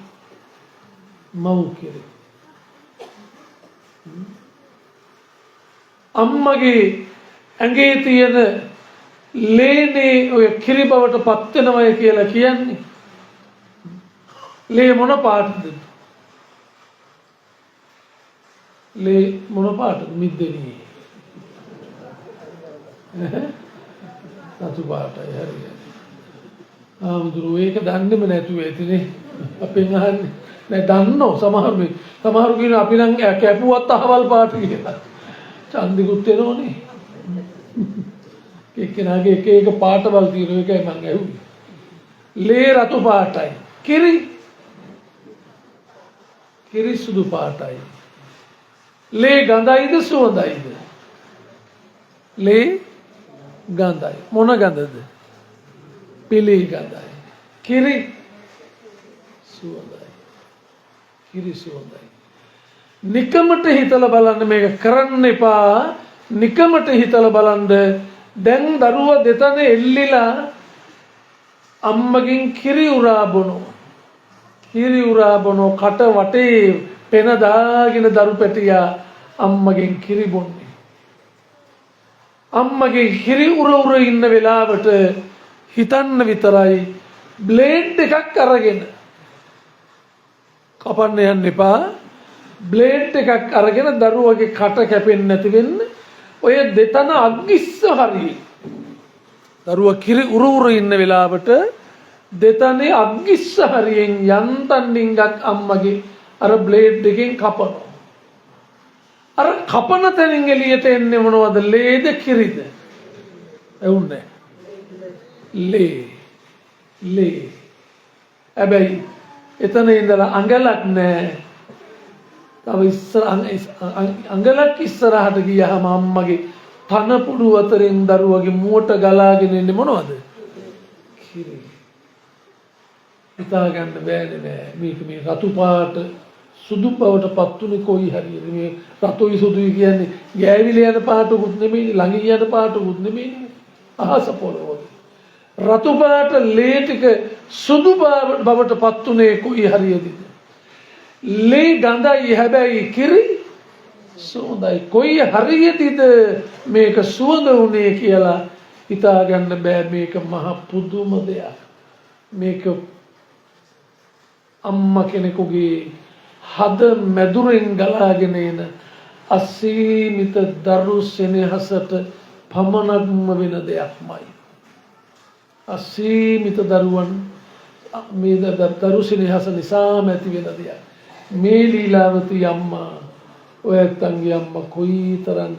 අම්මගේ ඇඟේ තියෙන ලේනේ ඔය කිරි බවට පත් වෙනවයි කියලා කියන්නේ. ලේ මොන පාටද? ලේ මොන පාටද? මිද්දෙනි. රතු පාටයි හරියට. ආමුදුරු ඒක දන්නේම නැතුව ඇතිනේ. අපෙන් අහන්නේ නෑ දන්නෝ සමහරු කියන අපි නම් කැපුවත් අහවල් පාට කියලා. චන්දිකුත් එනෝනේ. එක්කෙනාගේ එක පාටවල් තියෙන එකයි මම ඇහුවේ. ලේ රතු පාටයි. කිරි සුදු පාටයි. ලේ ගඳයිද සුවඳයිද? ලේ ගඳයි. මොන ගඳද? පිලි ගඳයි. කිරි සුවඳයි. නිකමට හිතලා බලන්න මේක කරන්න එපා. නිකමට හිතලා බලන්න දැන් දරුවා දෙතන එල්ලිලා අම්මගෙන් කිරි උරා බොනෝ කට වටේ පෙන දාගෙන දරු පැටියා අම්මගෙන් කිරි බොන්නේ. අම්මගේ කිරි උර ඉන්න වෙලාවට හිතන්න විතරයි බ්ලේඩ් එකක් අරගෙන කපන්න යන්න එපා. බ්ලේඩ් එකක් අරගෙන දරුවගේ කට කැපෙන්නේ නැති වෙන්න ඔය දෙතන අග්ගිස්ස හරියි. දරුවා කිරි උර ඉන්න වෙලාවට දෙතනේ අග්ගිස්ස හරියෙන් යන්තම් ඩිංගක් අම්මගේ අර බ්ලේඩ් එකෙන් කපනවා. අර කපන තැනින් එළියට එන්නේ මොනවද? ලේද කිරිද? එවුන්නේ ලේ. හැබැයි එතන ඉඳලා අඟලක් නැහැ. තව අඟලක් ඉස්සරහට ගියාම අම්මගේ තන පුඩු අතරින් දරුවගේ මුවට ගලාගෙන එන්නේ මොනවද? කිරි. හිතා ගන්න බෑනේ මේක මේ රතු පාට සුදු බවට පත්තුනේ කොයි හරියද? මේ රතුයි සුදුයි කියන්නේ ගෑවිලා යන පාටකුත් නෙමෙයි, ළඟින් යන පාටකුත් නෙමෙයි. අහස පොළොව. රතු පාට ලේ ටික සුදු බවට පත්තුනේ කොයි හරියද? ලේ ගඳයි හැබැයි කිරි සුවඳයි. කොයි හරියටද මේක සුවඳ උනේ කියලා හිතා ගන්න බෑ. මේක මහ පුදුම දෙයක්. මේක අම්මා කෙනෙකුගේ හද මැදුරෙන් ගලාගෙන එන අසීමිත දරු සෙනෙහසට පමණක්ම වෙන දෙයක්මයි. අසීමිත දරුවන් මේ දරු සෙනෙහස නිසාම ඇති වෙන දෙයක්. මේ ලීලාවතී අම්මා ඔය ඇත්තන්ගේ අම්මා කොයිතරම්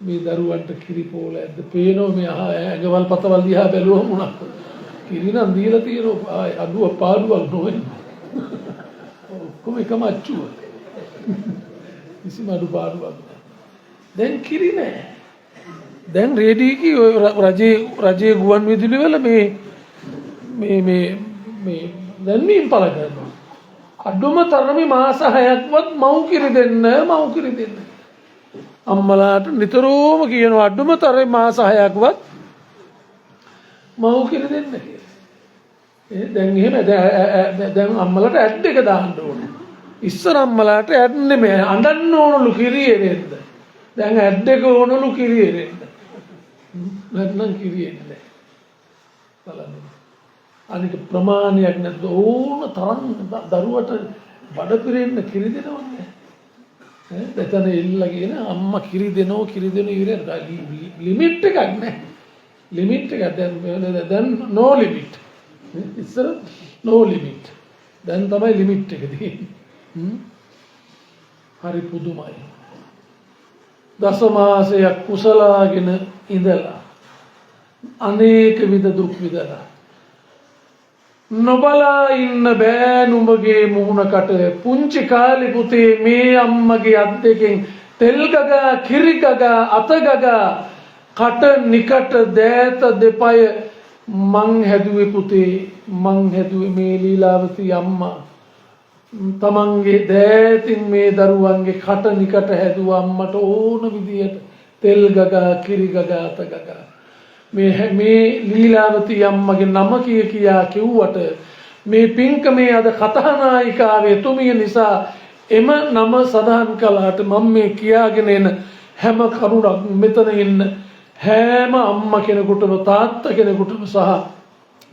මේ දරුවන්ට කිරි පෝල ඇද්ද පේනවා මේ ඇඟවල් පතවල් දිහා බැලුවම උනක් කිරි නම් දීලා තියෙනවා අඩුව පාඩුවක් නොවේ. ඔක්කොම එකම අච්චුව. කිසිම අඩු පාඩුවක් නැහැ. දැන් කිරි නැහැ. දැන් රේඩියෝකී රජයේ ගුවන් විදුලි වල මේ දැන්වීම් පළ කරනවා. අඩුම තරමේ මාස 6ක්වත් මව් කිරි දෙන්න. අම්මලාට නිතරම කියනවා අඩුම තරමේ මාස 6ක්වත් මව් කිරි දෙන්න කියලා. දැන් එහෙම දැන් අම්මලාට ඇඩ් එක දාන්න ඕනේ. ඉස්සර අම්මලාට ඇඩ් නෙමෙයි අඬන්න ඕනලු කිරි එරෙන්න. දැන් ඇඩ් එක ඕනලු කිරි එරෙන්න. නැත්නම් කිරි එන්නේ බලන්න. අනික ප්‍රමාණයක් නැද්ද ඕන තරම් දරුවට බඩ පිරෙන්න කිරි දෙනවන්නේ. එතන ඉල්ලගෙන අම්මා කිරි දෙනෝ ඉවරයි. ලිමිට් එකක් නැහැ. ලිමිට් එකක් දැන් නෝ ලිමිට්. ඉස්සර නෝ ලිමිට්. දැන් තමයි ලිමිට් එක තියෙන්නේ. හරි පුදුමයි. දස මාසයක් කුසලාගෙන ඉඳලා අනේක විද දුක් විඳලා නොබලා ඉන්න බෑ නුඹගේ මුහුණකට පුංචි කාලේ පුතේ මේ අම්මගේ අත් දෙකෙන් තෙල් ගගා කිරි ගගා අත ගගා කට නිකට දෑත දෙපය මං හැදුවේ පුතේ මං හැදුවේ මේ ලීලාවතී අම්මා තමන්ගේ දෑතින් මේ දරුවන්ගේ කට නිකට හැදුවා අම්මට ඕන විදියට තෙල් ගගා කිරි ගගා අත ගගා මේ ලීලාවතී අම්මගේ නම කියා කිව්වට මේ පින්කමේ අද කතානායිකාවේ තුමිය නිසා එම නම සඳහන් කළාට මම මේ කියාගෙන එන හැම කරුණක් මෙතන ඉන්න හැම අම්මා කෙනෙකුටම තාත්තා කෙනෙකුටම සහ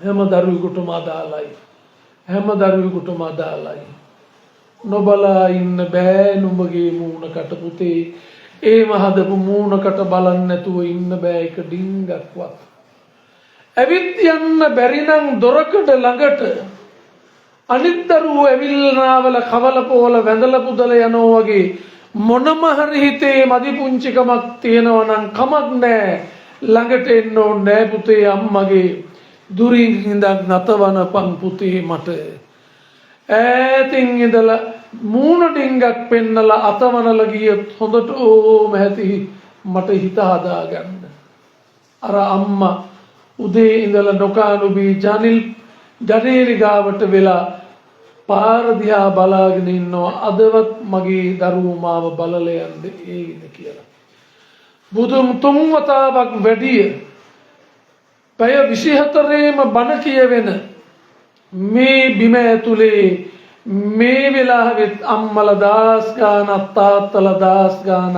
හැම දරුවෙකුටම අදාළයි. හැම දරුවෙකුටම අදාළයි. නොබලා ඉන්න බෑ නුඹගේ මූණකට පුතේ. ඒ මහදපු මූණකට බලන්න නැතුව ඉන්න බෑ එක ඩිංගක්වත්. ඇවිත් යන්න බැරි නම් දොරකඩ ළඟට අනිත් දරුවෝ ඇවිල්නාවල කවල පොවල වැඳලා පුදලා යනවා වගේ මොනම හරි හිතේ මදි පුංචිකමක් තියෙනවා නම් කමක් නැහැ. ළඟට එන්න ඕනේ නෑ පුතේ අම්මගේ දුරින් ඉඳන් නතවනපන් පුතේ මට. ඈතින් ඉඳලා මූණ ඩිංගක් පෙන්නලා අතවනලා ගියොත් හොඳට ඕම ඇති මට හිත හදාගන්න. අර අම්මා උදේ ඉඳලා නොකානුබී ජනේලි ගාවට වෙලා පාර දිහා බලාගෙන ඉන්නවා අදවත් මගේ දරුවෝ මාව බලලා යන්නේ ඒද කියලා. බුදුන් තුන් වතාවක් වැඩිය පැය 24ෙම බණ කියවෙන මේ බිම ඇතුලේ මේ වෙලාවෙත් අම්මලා දාස් ගානක් තාත්තලා දාස් ගානක්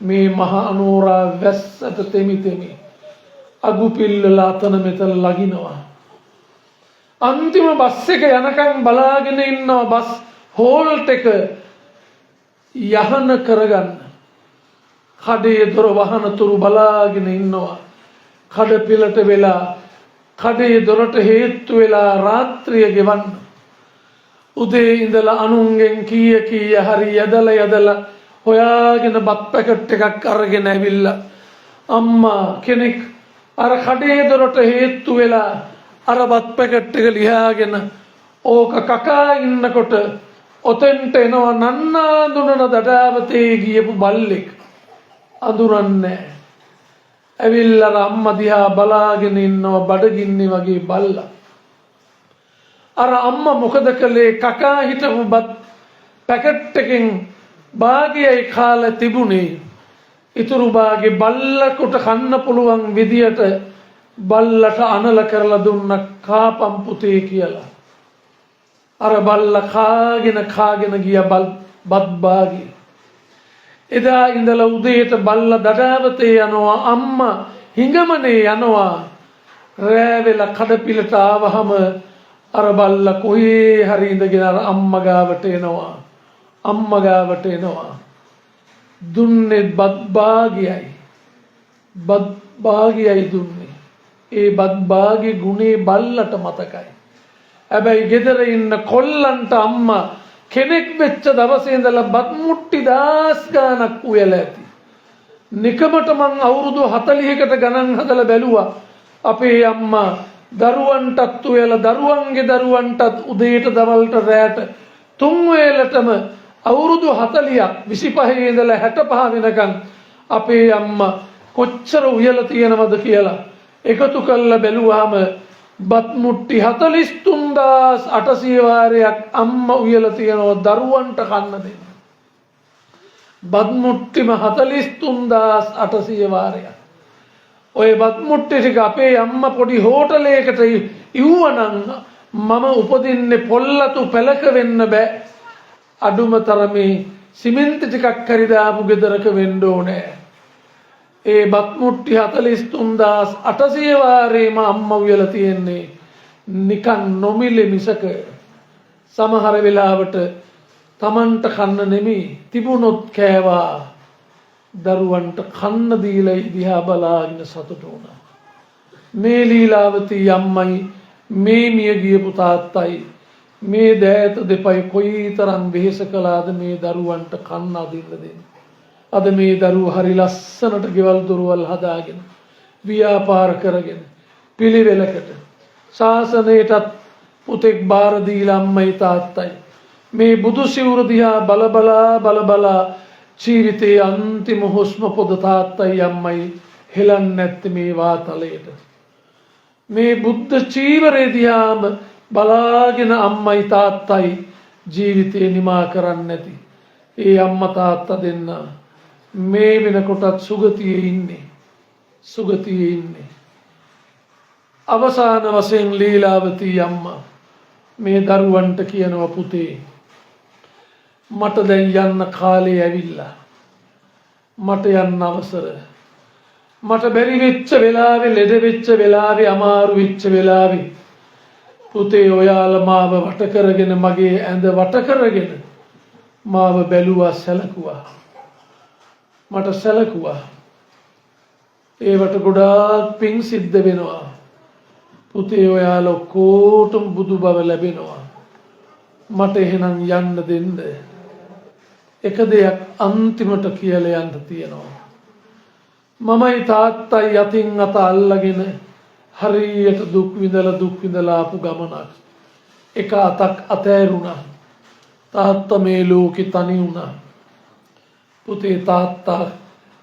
මේ මහා අනෝරා වැස්සට තෙමි අගුපිල්ලලා අතන මෙතන ලගිනවා. අන්තිම බස් එක යනකම් බලාගෙන ඉන්නවා බස් හෝල්ට් එක යහන කරගන්න. කඩේ දොර වහන තුරු බලාගෙන ඉන්නවා. කඩ පිළට වෙලා කඩේ දොරට හේතු වෙලා රාත්‍රිය ගෙවන්න. උදේ ඉඳලා අනුන්ගෙන් කීය හරි යදලා හොයාගෙන බත් පැකට් එකක් අරගෙන ඇවිල්ලා අම්මා කෙනෙක් අර කඩේ දොරට හේතු වෙලා අර බත් පැකට් එක ලියාගෙන ඕක කකා ඉන්නකොට ඔතෙන්ට එනවා නන්නාඳුනන දඩාවතේ ගියපු බල්ලෙක් අඳුරන්නේ. ඇවිල්ලා අම්මා දිහා බලාගෙන ඉන්නවා බඩගින්නේ වගේ බල්ලා. අර අම්මා මොකද කළේ කකා හිටපු බත් පැකට් එකෙන් භාගයයි කාලා තිබුණේ. ඉතුරු භාගේ බල්ලකට කන්න පුළුවන් විදියට බල්ලට අනල කරලා දුන්න කාපම් පුතේ කියලා. අර බල්ලා කාගෙන ගිය බත් භාගේ. එදා ඉඳලා උදේට බල්ලා දඩාවතේ යනවා අම්මා හිඟමනේ යනවා. රෑ වෙලා කඩපිලට ආවහම අර බල්ලා කොහේ හරි ඉඳගෙන අර අම්මා ගාවට එනවා. අම්මා ගාවට එනවා. දුන්නේ බත් භාගයයි. බත් භාගයයි දුන්නේ. ඒ බත් භාගේ ගුණේ බල්ලට මතකයි. හැබැයි ගෙදර ඉන්න කොල්ලන්ට අම්මා කෙනෙක් වෙච්ච දවසේ ඉඳලා බත් මුට්ටි 10 ගාණක් උයලා ඇති. නිකමට මං අවුරුදු 40කට ගණන් හදලා බැලුවා. අපේ අම්මා දරුවන්ටත් උයලා දරුවන්ගේ දරුවන්ටත් උදේට දවල්ට රැට තුන් වේලටම අවුරුදු 40ක් 25 ඉඳලා 65 වෙනකන් අපේ අම්මා කොච්චර උයලා තියෙනවද කියලා එකතු කරලා බැලුවාම බත් මුට්ටි 43800 වාරයක් අම්මා උයලා තියෙනවා දරුවන්ට කන්න දෙන්න. බත් මුට්ටිම 43800 වාරයක්. ඔය බත් මුට්ටි ටික අපේ අම්මා පොඩි හෝටලයකට ඉව්වනම් මම උපදින්නේ පොල්ලතු පැලක වෙන්න බෑ. අඩුම තරමේ සිමෙන්ති ටිකක් හරි දාපු ගෙදරක වෙන්න ඕනේ. ඒ බත් මුට්ටි 43800 වාරේම අම්මා උයලා තියෙන්නේ නිකන් නොමිලේ මිසක සමහර වෙලාවට Tamanට කන්න නෙමෙයි තිබුණොත් කෑවා දරුවන්ට කන්න දීලා දිහා බලාගෙන සතුටු වුණා. මේ ලීලාවතී අම්මයි මේ මිය ගියපු තාත්තයි මේ දෑත දෙපයි කොයිතරම් වෙහෙස කළාද මේ දරුවන්ට කන්න අදින්න දෙන්න. අද මේ දරුවෝ හරි ලස්සනට ගෙවල් දොරවල් හදාගෙන ව්‍යාපාර කරගෙන පිළිවෙලකට ශාසනයටත් පුතෙක් බාර දීලා අම්මයි තාත්තයි මේ බුදු සිවුර දිහා බලබලා ජීවිතයේ අන්තිම හුස්ම පොද තාත්තයි අම්මයි හෙලන්නේ නැත්තේ මේ වාතලයට. මේ බුද්ධ චීවරය දිහාම බලාගෙන අම්මයි තාත්තයි ජීවිතේ නිමා කරන්නේ නැති. ඒ අම්මා තාත්තා දෙන්න මේ වෙනකොටත් සුගතියේ ඉන්නේ. සුගතියේ ඉන්නේ. අවසාන වශයෙන් ලීලාවතී අම්මා මේ දරුවන්ට කියනවා පුතේ මට දැන් යන්න කාලේ ඇවිල්ලා. මට යන්න අවසර. මට බැරි වෙච්ච වෙලාවේ ලෙඩ වෙච්ච වෙලාවේ අමාරු වෙච්ච වෙලාවේ පුතේ ඔයාලා මාව වට කරගෙන මගේ ඇඳ වට කරගෙන මාව බැලුවා සැලකුවා. මට සැලකුවා. ඒවට ගොඩාක් පිං සිද්ධ වෙනවා. පුතේ ඔයාලා ඔක්කොටම බුදු බව ලැබෙනවා. මට එහෙනම් යන්න දෙන්න. එක දෙයක් අන්තිමට කියලා යන්න තියෙනවා. මමයි තාත්තයි අතින් අත අල්ලගෙන හරියට දුක් විඳලා ආපු ගමනක්. එක අතක් අතෑරුණා. තාත්තා මේ ලෝකෙ තනි වුණා. පුතේ තාත්තා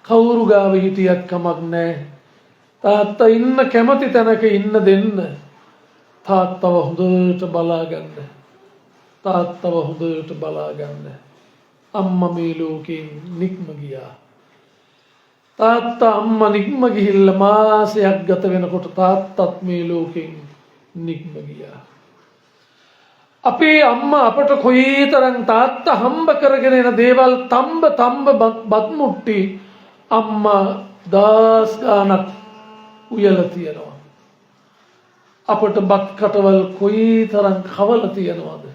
කවුරු ගාව හිටියත් කමක් නැහැ. තාත්තා ඉන්න කැමති තැනක ඉන්න දෙන්න. තාත්තව හොඳට බලාගන්න. තාත්තව හොඳට බලාගන්න. අම්මා මේ ලෝකෙන් නික්ම ගියා. තාත්තා අම්මා නික්ම ගිහිල්ලා මාසයක් ගත වෙනකොට තාත්තත් මේ ලෝකෙන් නික්ම ගියා. අපේ අම්මා අපට කොයිතරම් තාත්තා හම්බ කරගෙන එන දේවල් තම්බ බත් මුට්ටි අම්මා 10 ගාණක් උයලා තියනවා. අපට බත් කටවල් කොයිතරම් කවලා තියනවද?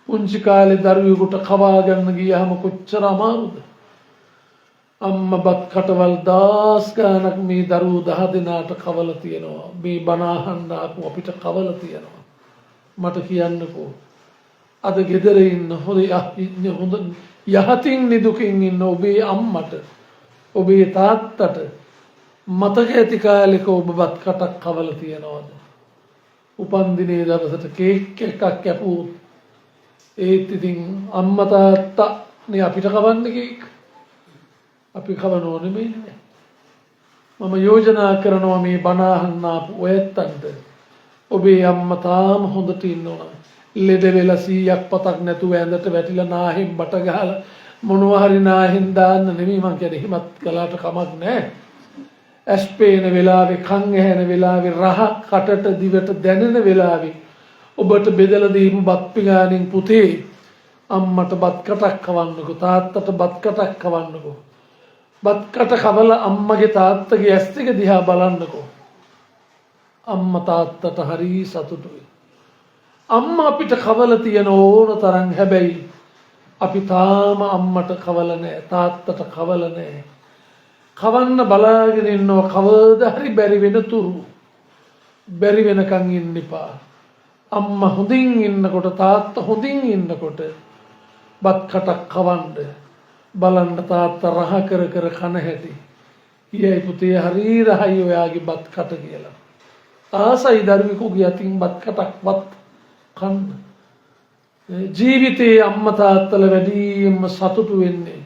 පුංචි කාලේ දරුවෙකුට කවා ගන්න ගියාම කොච්චර අමාරුද? අම්මා බත් කටවල් 10 ගාණක් මේ දරුවෝ 10 දෙනාට කවලා තියනවා. මේ බණ අහන්න ආපු අපිට කවලා තියනවා. මට කියන්නකෝ අද ගෙදර ඉන්න හොඳ යහතින් නිදුකින් ඉන්න ඔබේ අම්මට ඔබේ තාත්තට මතක ඇති කාලෙක ඔබ බත් කටක් කවලා තියනවද? උපන්දිනේ දවසට කේක් එකක් කැපුවොත් ඒත් ඉතින් අම්මා තාත්තා නේ අපිට කවන්නේ කේක්. අපි කවනෝ නෙමෙයි. මම යෝජනා කරනවා මේ බණ අහන්න ආපු ඔයත්තන්ට ඔබේ අම්මා තාම හොඳට ඉන්නවා. ලෙඩ වෙලා 100ක් පතක් නැතුව ඇඳට වැටිලා නාහෙන් බට ගහලා මොනවා හරි නාහෙන් දාන්න නෙමෙයි මං කියන්නේ. හිමත් කළාට කමක් නැහැ. ඇස් පේන වෙලාවේ කන් ඇහෙන වෙලාවේ රහ කටට දිවට දැනෙන වෙලාවේ ඔබට බෙදලා දීපු බත් පිඟානෙන් පුතේ අම්මට බත් කටක් කවන්නකෝ තාත්තට බත් කටක් කවන්නකෝ. බත් කට කවලා අම්මගේ තාත්තගේ ඇස් දෙක දිහා බලන්නකෝ. අම්මා තාත්තට හරි සතුටුයි. අම්මා අපිට කවල තියෙන ඕන තරම් හැබැයි අපි තාම අම්මට කවල නැහැ තාත්තට කවල නැහැ. කවන්න බලාගෙන ඉන්නව කවදා හරි බැරි වෙන තුරු. බැරි වෙනකන් ඉන්න එපා. අම්මා හොඳින් ඉන්නකොට තාත්තා හොඳින් ඉන්නකොට බත් කටක් කවන්න බලන්න තාත්තා රහ කර කර කන හැටි. ඊයේ පුතේ හරි රහයි ඔයාගේ බත් කට කියලා. ආසයි දරුවෙකුගේ අතින් බත් කටක්වත් කන්න. ජීවිතේ අම්මා තාත්තලා වැඩිම සතුටු වෙන්නේ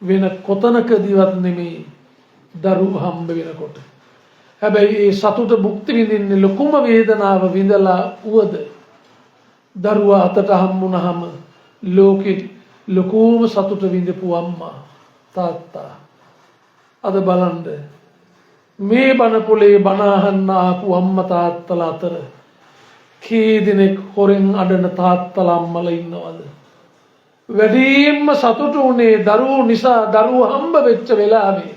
වෙන කොතනකදීවත් නෙමෙයි දරුවෝ හම්බ වෙනකොට. හැබැයි ඒ සතුට භුක්ති විඳින්නේ ලොකුම වේදනාව විඳලා උවද දරුවා අතට හම්බුනහම ලෝකෙ ලොකුම සතුට විඳපු අම්මා තාත්තා. අද බලන්න මේ බණ පොලේ බණ අහන්න ආපු අම්මා තාත්තලා අතර කී දෙනෙක් හොරෙන් අඬන තාත්තලා අම්මලා ඉන්නවද? වැඩිම සතුටු උනේ දරුවෝ නිසා දරුවෝ හම්බ වෙච්ච වෙලාවේ.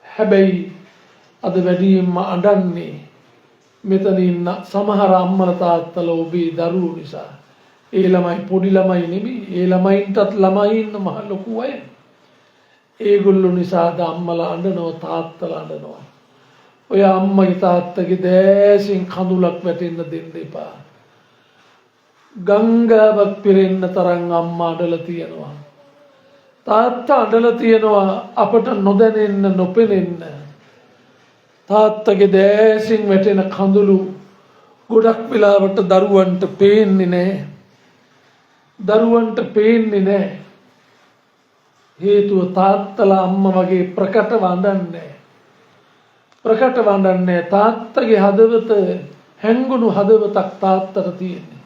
හැබැයි අද වැඩිම අඬන්නේ මෙතන ඉන්න සමහර අම්මලා තාත්තලා ඔබේ දරුවෝ නිසා. ඒ ළමයි පොඩි ළමයි නෙමෙයි. ඒ ළමයින්ටත් ළමයි ඉන්න මහ ලොකු අය. ඒගොල්ලෝ නිසා ද අම්මලා අඬනවා තාත්තලා අඬනවා. ඔය අම්මගේ තාත්තගේ දැසින් කඳුලක් වැටෙන්න දෙන්න එපා. ගංගාවක් පිරෙන්න තරම් අම්මා අඬලා තියෙනවා. තාත්තා අඬලා තියෙනවා අපට නොදැනෙන්න නොපෙනෙන්න. තාත්තගේ දැසින් වැටෙන කඳුළු ගොඩක් වෙලාවට දරුවන්ට පේන්නේ නැහැ. දරුවන්ට පේන්නේ නැහැ. හේතුව තාත්තලා අම්මා වගේ ප්‍රකටව අඬන්නේ. ප්‍රකටව අඬන්නේ තාත්තගේ හදවත හැංගුණු හදවතක් තාත්තට තියෙන්නේ.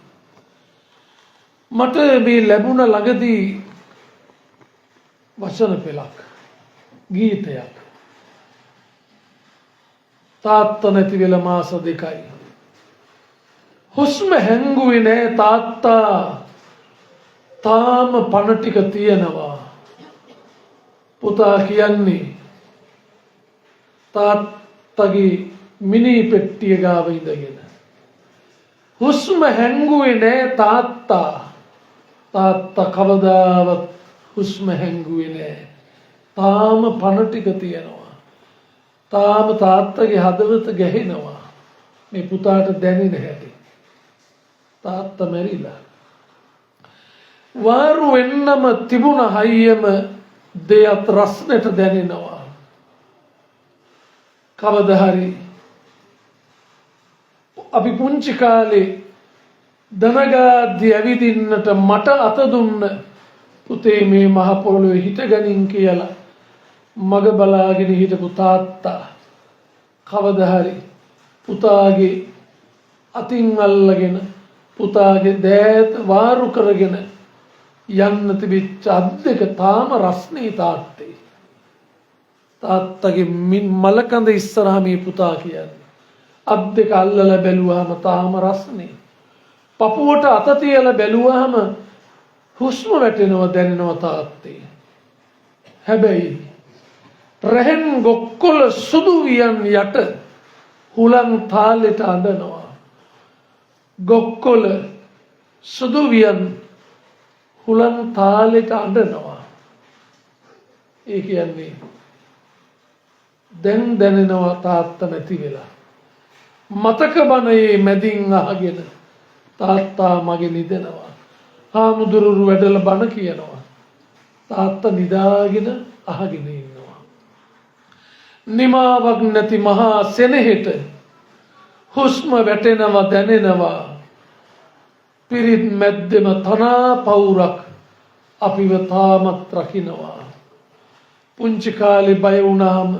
මට මේ ලැබුණ ළඟදී වචන පෙළක් ගීතයක් තාත්තා නැති වෙලා මාස 2යි. හුස්ම හැංගුවේ නෑ තාත්තා තාම පණ ටික තියෙනවා. පුතා කියන්නේ තාත්තගේ මිනි පෙට්ටිය ගාව ඉඳගෙන. හුස්ම හැංගුවේ නෑ තාත්තා. තාත්තා කවදාවත් හුස්ම හැංගුවේ නෑ. තාම පණ ටික තියෙනවා. තාම තාත්තගේ හදවත ගැහෙනවා. මේ පුතාට දැනෙන හැටි. තාත්තා මැරිලා. වාරු වෙන්නම තිබුණ හයියම දෙයත් රස්නට දැනෙනවා. කවදා හරි අපි පුංචි කාලේ දනගාද්දි ඇවිදින්නට මට අත දුන්න පුතේ මේ මහ පොළොවේ හිටගනින් කියලා මග බලාගෙන හිටපු තාත්තා කවදා හරි පුතාගේ අතින් අල්ලගෙන පුතාගේ දෑත වාරු කරගෙන යන්න තිබිච්ච අත් දෙක තාම රස්නේ තාත්තේ. තාත්තගේ මලකඳ ඉස්සරහා මේ පුතා කියන්නේ. අත් දෙක අල්ලලා බැලුවාම තාම රස්නේ. පපුවට අත තියලා බැලුවාම හුස්ම වැටෙනවා දැනෙනවා තාත්තේ. හැබැයි රහෙන් ගොක්කොල සුදු වියන් යට හුලං තාලෙට අඬනවා. ගොක්කොල සුදු වියන් හුලං තාලෙට අඬනවා. ඒ කියන්නේ දැන් දැනෙනවා තාත්තා නැති වෙලා. මතක බණේ මැදින් අහගෙන තාත්තා මගේ නිදනවා. හාමුදුරුවෝ වැඩලා බණ කියනවා. තාත්තා නිදාගෙන අහගෙන ඉන්නවා. නිමාවක් නැති මහා සෙනෙහෙට හුස්ම වැටෙනවා දැනෙනවා. පිරිත් මැද්දෙම තනා පවුරක් අපිව තාමත් රකින්නවා. පුංචි කාලේ බය වුණාම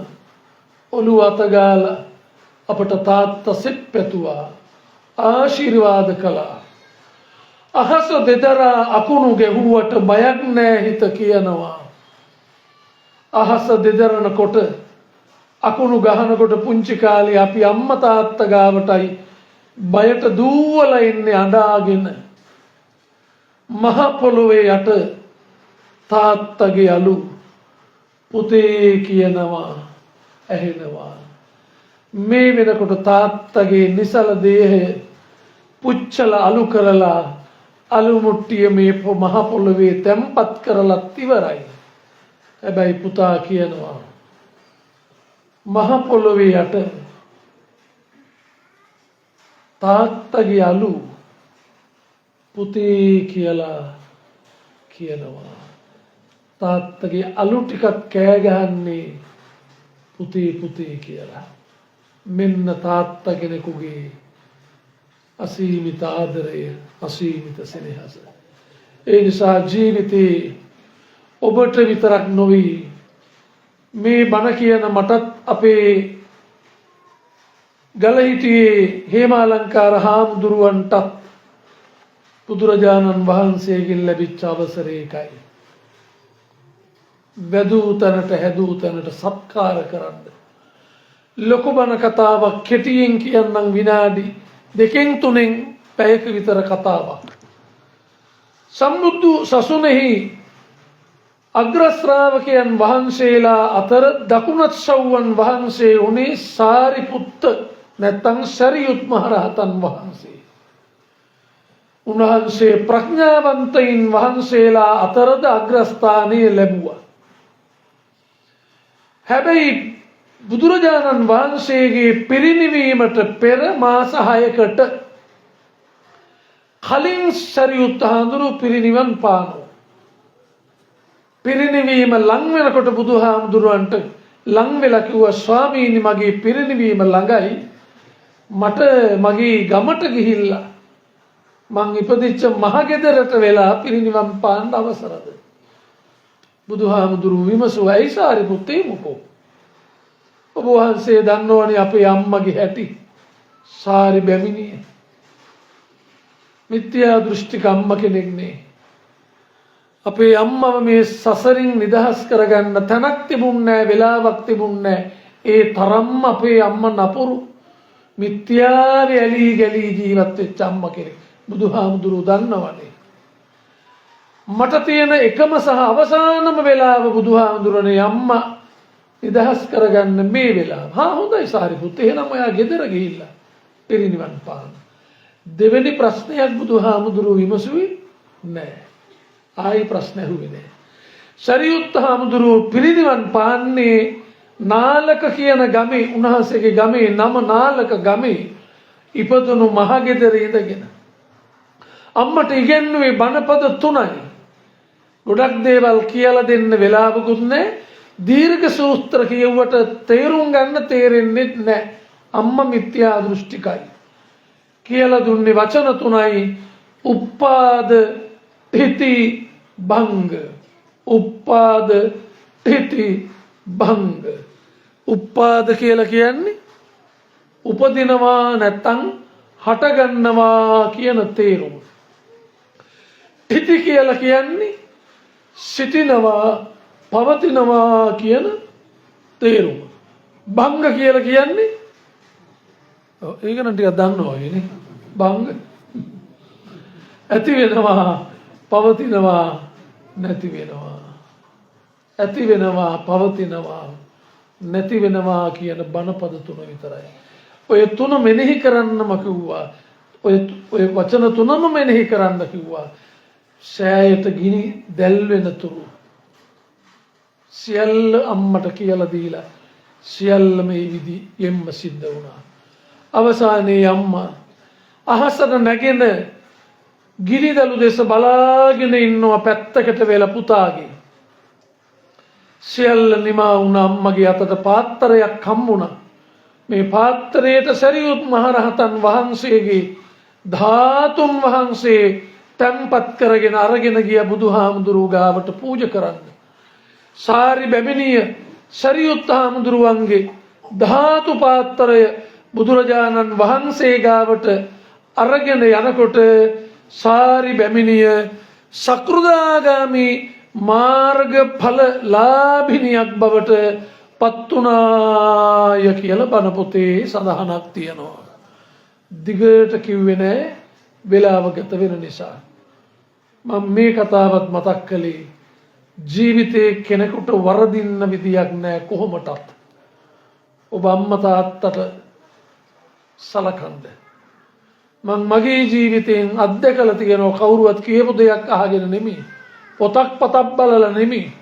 ඔළුව අතගාලා අපට තාත්තා සෙත් පැතුවා. ආශිර්වාද කළා. අහස දෙදරා අකුණු ගැහුවට බයක් නෑ හිත කියනවා. අහස දෙදරනකොට අකුණු ගහනකොට පුංචි කාලේ අපි අම්මා තාත්තා ගාවටයි බයට දූවලා ඉන්නේ අඬාගෙන. මහ පොළොවේ යට තාත්තගේ අලු පුතේ කියනවා ඇහෙනවා. මේ වෙනකොට තාත්තගේ නිසල දේහය පුච්චල අලු කරලා අලු මුට්ටිය මේ මහ පොළවේ තැම්පත් කරලත් ඉවරයි. හැබැයි පුතා කියනවා මහ පොළවේ යට තාත්තගේ අලු පුතේ කියලා කියනවා. තාත්තගේ අලු ටිකක් කෑ ගහන්නේ පුතේ පුතේ කියලා. මෙන්න තාත්තා කෙනෙකුගේ අසීමිත ආදරය, අසීමිත සෙනෙහස. ඒ නිසා ජීවිතේ ඔබට විතරක් නොවේ මේ බණ කියන මටත් අපේ ගලහිටියේ හේමාලංකාර හාමුදුරුවන්ටත් බුදුරජාණන් වහන්සේගෙන් ලැබිච්ච අවසරය එකයි. වැදූ තැනට හැදූ තැනට සත්කාර කරන්න. ලොකු බණ කතාවක් කෙටියෙන් කියන්නම් විනාඩි 2-3 පැයක විතර කතාවක්. සම්බුදු සසුනේහි අග්‍ර ශ්‍රාවකයන් වහන්සේලා අතර දකුණත් සව්වන් වහන්සේ උනේ සාරිපුත්ත නැත්නම් සරියුත් මහරහතන් වහන්සේ. උන්වහන්සේ ප්‍රඥාවන්තයින් වහන්සේලා අතරද අග්‍රස්ථානය ලැබුවා. හැබැයි බුදුරජාණන් වහන්සේගේ පිරිනිවීමට පෙර මාස 6කට කලින් සරියුත් හාමුදුරු පිරිනිවන් පානවා. පිරිනිවීම ලං වෙනකොට බුදුහාමුදුරුවන්ට ලං වෙලා කිව්වා ස්වාමීනි මගේ පිරිනිවීම ළඟයි මට මගේ ගමට ගිහිල්ලා මං ඉපදිච්ච මහගෙදරට වෙලා පිරිනිවන් පාන්න අවසරද? බුදුහාමුදුරුවෝ විමසුවා ඇයි සාරිපුත්තේ මොකෝ? ඔබ වහන්සේ දන්නවනේ අපේ අම්මගේ හැටි. සාරි බැමිණිය. මිත්‍යා දෘෂ්ටික අම්ම කෙනෙක් නේ. අපේ අම්මව මේ සසරින් නිදහස් කරගන්න තැනක් තිබුණේ නැහැ, වෙලාවක් තිබුණේ නැහැ. ඒ තරම්ම අපේ අම්ම නපුරු මිත්‍යාවේ ඇලී ගලී ජීවත් වෙච්ච අම්ම කෙනෙක්. බුදුහාමුදුරුවෝ දන්නවනේ. මට තියෙන එකම සහ අවසානම වෙලාව බුදුහාමුදුරනේ අම්මා නිදහස් කරගන්න මේ වෙලාව. හොඳයි සාරිපුත් එහෙනම් ඔයා ගෙදර ගිහිල්ලා පිරිනිවන් පාන්න. දෙවෙනි ප්‍රශ්නයක් බුදුහාමුදුරුවෝ විමසුවේ නැහැ. ආයි ප්‍රශ්න ඇහුවේ නැහැ. සරියුත් හාමුදුරුවෝ පිරිනිවන් පාන්නේ නාලක කියන ගමේ, උන්වහන්සේගේ ගමේ නම නාලක ගමේ ඉපදුණු මහගෙදර ඉඳගෙන. අම්මට ඉගෙනුවේ බණපද 3යි. ගොඩක් දේවල් කියලා දෙන්න වෙලාවකුත් නැහැ. දීර්ඝ සූත්‍ර කියුවට තේරුම් ගන්න තේරෙන්නේ නැහැ. අම්මා මිත්‍යා දෘෂ්ටිකයි. කියලා දුන්නේ වචන 3යි. උප්පාද තිති භංග. උප්පාද තිති භංග. උප්පාද කියලා කියන්නේ උපදිනවා නැත්තම් හටගන්නවා කියන තේරුම. තිති කියලා කියන්නේ සිටිනවා පවතිනවා කියන තේරුම. භංග කියලා කියන්නේ ඒක නම් ටිකක් දන්නවා වගේ භංග ඇති වෙනවා පවතිනවා නැති වෙනවා. ඇති වෙනවා පවතිනවා නැති වෙනවා කියන බණපද 3 විතරයි. ඔය 3 මෙනෙහි කරන්නම කිව්වා. ඔය වචන 3ම මෙනෙහි කරන්න කිව්වා. සෑයට ගිනි දැල් වෙන තුරු සියල්ල අම්මට කියලා දීලා සියල්ල මේ විදියෙන්ම සිද්ධ වුණා. අවසානයේ අම්මා අහසට නැගෙන ගිනිදළු දෙස බලාගෙන ඉන්නවා පැත්තකට වෙලා පුතාගේ. සියල්ල නිමා වුණ අම්මගේ අතට පාත්‍රයක් හම්බුණා. මේ පාත්‍රයට සරියුත් මහරහතන් වහන්සේගේ ධාතුන් වහන්සේ තැන්පත් කරගෙන අරගෙන ගිය බුදුහාමුදුරුවෝ ගාවට පූජා කරන්න. සාරි බැමිණිය සරියුත් හාමුදුරුවන්ගේ ධාතු පාත්‍රය බුදුරජාණන් වහන්සේ ගාවට අරගෙන යනකොට සාරි බැමිණිය සකෘදාගාමි මාර්ගඵල ලාභිනියක් බවට පත් වුණාය කියලා බණ පොතේ සඳහනක් තියෙනවා. දිගට කිව්වේ නෑ වෙලාව ගත වෙන නිසා. මම මේ කතාවත් මතක් කළේ ජීවිතේ කෙනෙකුට වරදින්න විදියක් නෑ කොහොමටත්. ඔබ අම්මා තාත්තට සලකන්න. මං මගේ ජීවිතයෙන් අත්දැකලා තියෙනවා කවුරුවත් කියපු දෙයක් අහගෙන නෙමෙයි. පොතක් පතක් බලලා නෙමෙයි.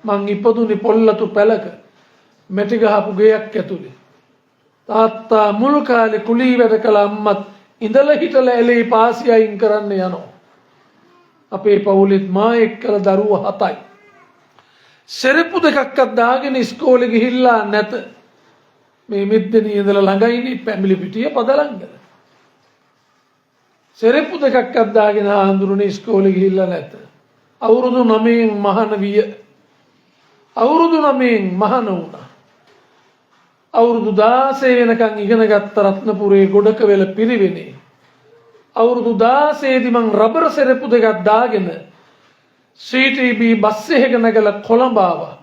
මං ඉපදුනේ පොල්ලතු පැලක මැටි ගහපු ගෙයක් ඇතුලේ. තාත්තා මුල් කාලේ කුලී වැඩ කළ අම්මත් ඉඳලා හිටලා ඇලේ පාසි අයින් කරන්න යනවා. අපේ පවුලෙත් මා එක්කලා දරුවෝ 7යි. සෙරප්පු දෙකක්වත් දාගෙන ඉස්කෝලේ ගිහිල්ලා නැත. මේ මෙද්දේ ඉඳලා ළඟයිනේ පැමිලි පිටිය පදලංගල. සෙරප්පු දෙකක්වත් දාගෙන ආඳුරුනේ ඉස්කෝලේ ගිහිල්ලා නැත. අවුරුදු 9න් මහාන විය. අවුරුදු 9න් මහාන වුණා. අවුරුදු 16 වෙනකන් ඉගෙන ගත්ත රත්නපුරේ ගොඩකවැල පිරිවෙනේ. අවුරුදු 16 දී මං රබර් සෙරප්පු දෙකක් දාගෙන CTB බස් එකක නැගලා කොළඹ ආවා.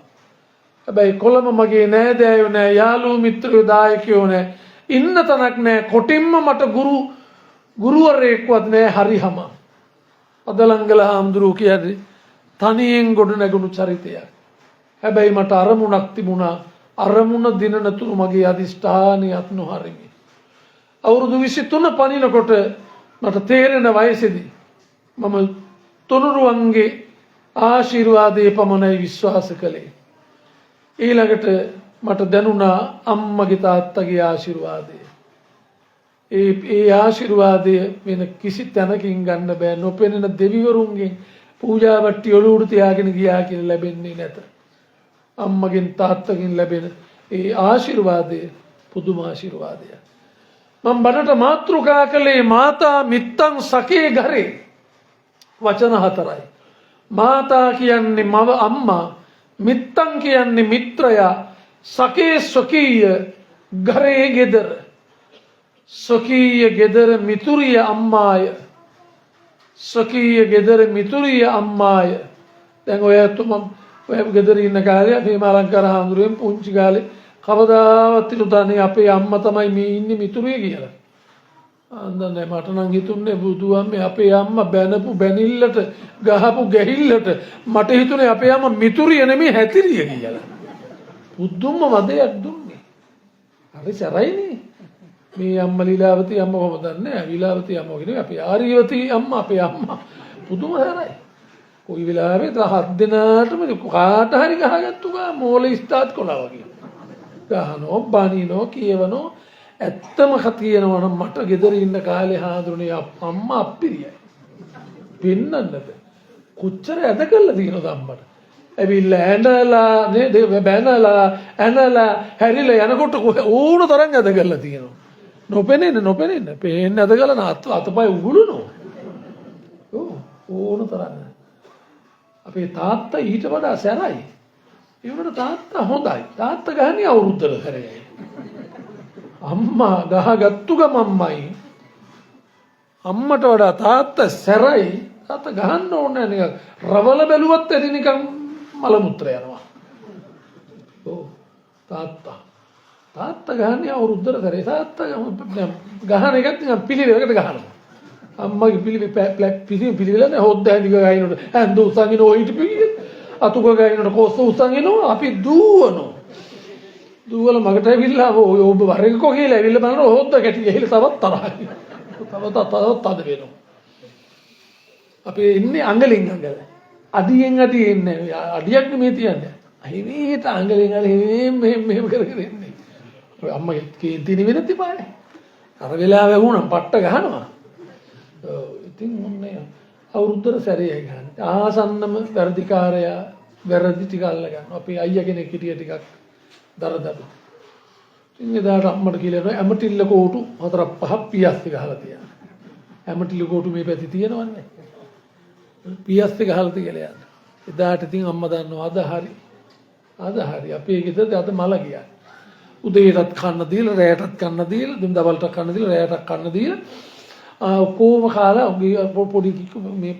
හැබැයි කොළඹ මගේ නෑදෑයෝ නෑ, යාළුවෝ මිත්‍රයෝ දායකයෝ නෑ, ඉන්න තැනක් නෑ. කොටින්ම මට ගුරුවරයෙක්වත් නෑ. හරිහම අදලංගල හාමුදුරුවෝ කියන්නේ තනියෙන් ගොඩ නැගුණු චරිතයක්. හැබැයි මට අරමුණක් තිබුණා. අරමුණ දිනනතුරු මගේ අදිෂ්ඨානියත් නොහරිමි. අවුරුදු 23 පනිනකොට මට තේරෙන වයසේදී මම තුනුරුවන්ගේ ආශිර්වාදයේ පමණයි විශ්වාස කළේ. ඊළඟට මට දැනුණා අම්මගේ තාත්තගේ ආශිර්වාදය. ඒ ආශිර්වාදය වෙන කිසි තැනකින් ගන්න බෑ. නොපෙනෙන දෙවිවරුන්ගෙන් පූජාවට්ටි ඔලුවට තියාගෙන ගියා කියලා ලැබෙන්නේ නැත. අම්මගෙන් තාත්තගෙන් ලැබෙන ඒ ආශිර්වාදය පුදුම ආශිර්වාදයක්. මම බණට මාතෘකා කළේ මාතා මිත්තං සකේ ගරේ වචන 4යි. මාතා කියන්නේ මව අම්මා, මිත්තං කියන්නේ මිත්‍රයා, සකේ ස්වකීය, ගරේ ගෙදර. ස්වකීය ගෙදර මිතුරිය අම්මාය. ස්වකීය ගෙදර මිතුරිය අම්මාය. දැන් ඔය ගෙදර ඉන්න කාලේ මේ මාලංකාර හාමුදුරුවෝ පුංචි කාලේ කවදාවත් හිතුතානේ අපේ අම්මා තමයි මේ ඉන්නේ මිතුරිය කියලා. අන්දන්නේ මට නම් හිතුන්නේ බුදුහාමේ අපේ අම්මා බැනපු බැනිල්ලට ගහපු ගැහිල්ලට මට හිතුනේ අපේ අම්මා මිතුරිය නෙමෙයි හැතිරිය කියලා. බුදුම්ම වදයක් දුන්නේ. හරි සරයිනේ. මේ අම්මා ලීලාවතී අම්මා කොහොමද දන්නේ? ලීලාවතී අම්මා කියන්නේ අපේ ආර්යවතී අම්මා අපේ අම්මා. පුදුම හරයි. කොයි වෙලාවෙ 7 දිනාටම කාට හරි ගහගත්තු ගා මෝල ස්ටාර්ට් කළා වගේ. ගහනෝ බනිනෝ කියවනෝ ඇත්තම කියනවා නම් මට ගෙදර ඉන්න කාලේ හාඳුනේ අම්මා අප්පිරියයි. පින්නන්නද කොච්චර ඇද කළා දිනවද අම්මට. ඇවිල්ලා ඇනලා නේද බැනලා ඇනලා හැරිලා යනකොට ඕන තරම් ඇද කළා තියෙනවා. නොපෙනෙන්න පේන්නේ ඇද කළා අතපය උගුලනෝ. ඕන තරම්. අපේ තාත්තා ඊට වඩා සැරයි. ඒ වුණාට තාත්තා හොඳයි. තාත්තා ගහන්නේ අවුරුද්දට කරේ. අම්මා ගහගත්තු ගමම්මයි. අම්මට වඩා තාත්තා සැරයි. තාත්තා ගහන්න ඕනේ නිකන් රවල බැලුවත් ඇති නිකන් මල මුත්‍ර යනවා. ඔව් තාත්තා ගහන්නේ අවුරුද්දට කරේ. තාත්තා ගහන එකත් නිකන් පිළිවෙලකට ගහනවා. අම්මගේ පිළිවෙල නේ හොද්ද ඇඳි ගහිනකොට ඇඳ උසන්ගෙන ඔය හිටපිය අතුක ගහිනකොට කොස්ස උසන්ගෙන අපි දුවල මගට ඇවිල්ලා ඔබ වරක කො කියලා ඇවිල්ලා බලන හොද්ද කැටි ගහලා තවත් තරහයි තවත් අද වෙනවා. අපි ඉන්නේ අඟලින් අඟල අඩියෙන් අඩිය ඉන්නේ අඩියක් නෙමෙයි තියන්නේ අහිමීට අඟලින් අඟල මෙහෙම කරගෙන ඉන්නේ. අම්මගේ කේන්ති නෙවෙයි තිබානේ අර වෙලාවෙ වුණා පට්ට ගහනවා. ඉතින් මොන්නේ අවුරුද්දට සැරේ ගන්න. ආසන්නම වැඩිකාරයා වැරදි ටික අල්ල ගන්නවා. අපේ අයියා කෙනෙක් හිටිය ටිකක් දරදඩු. ඉතින් එදාට අම්මට කියලා ඇමටිල්ල කෝටු 4-5ක් පියස්ති ගහලා තියෙනවා. ඇමටිල්ල කෝටු මේ පැත්තේ තියෙනවන්නේ. පියස්ති ගහලා තියලා යන්න. එදාට ඉතින් අම්මා දන්නවා අද හරි අපේ ගෙදර අද මල ගියා. උදේටත් කන්න දීලා රැයටත් කන්න දීලා දින දවල්ට කන්න දීලා රැයටත් කන්න දීලා කොහොම කාලා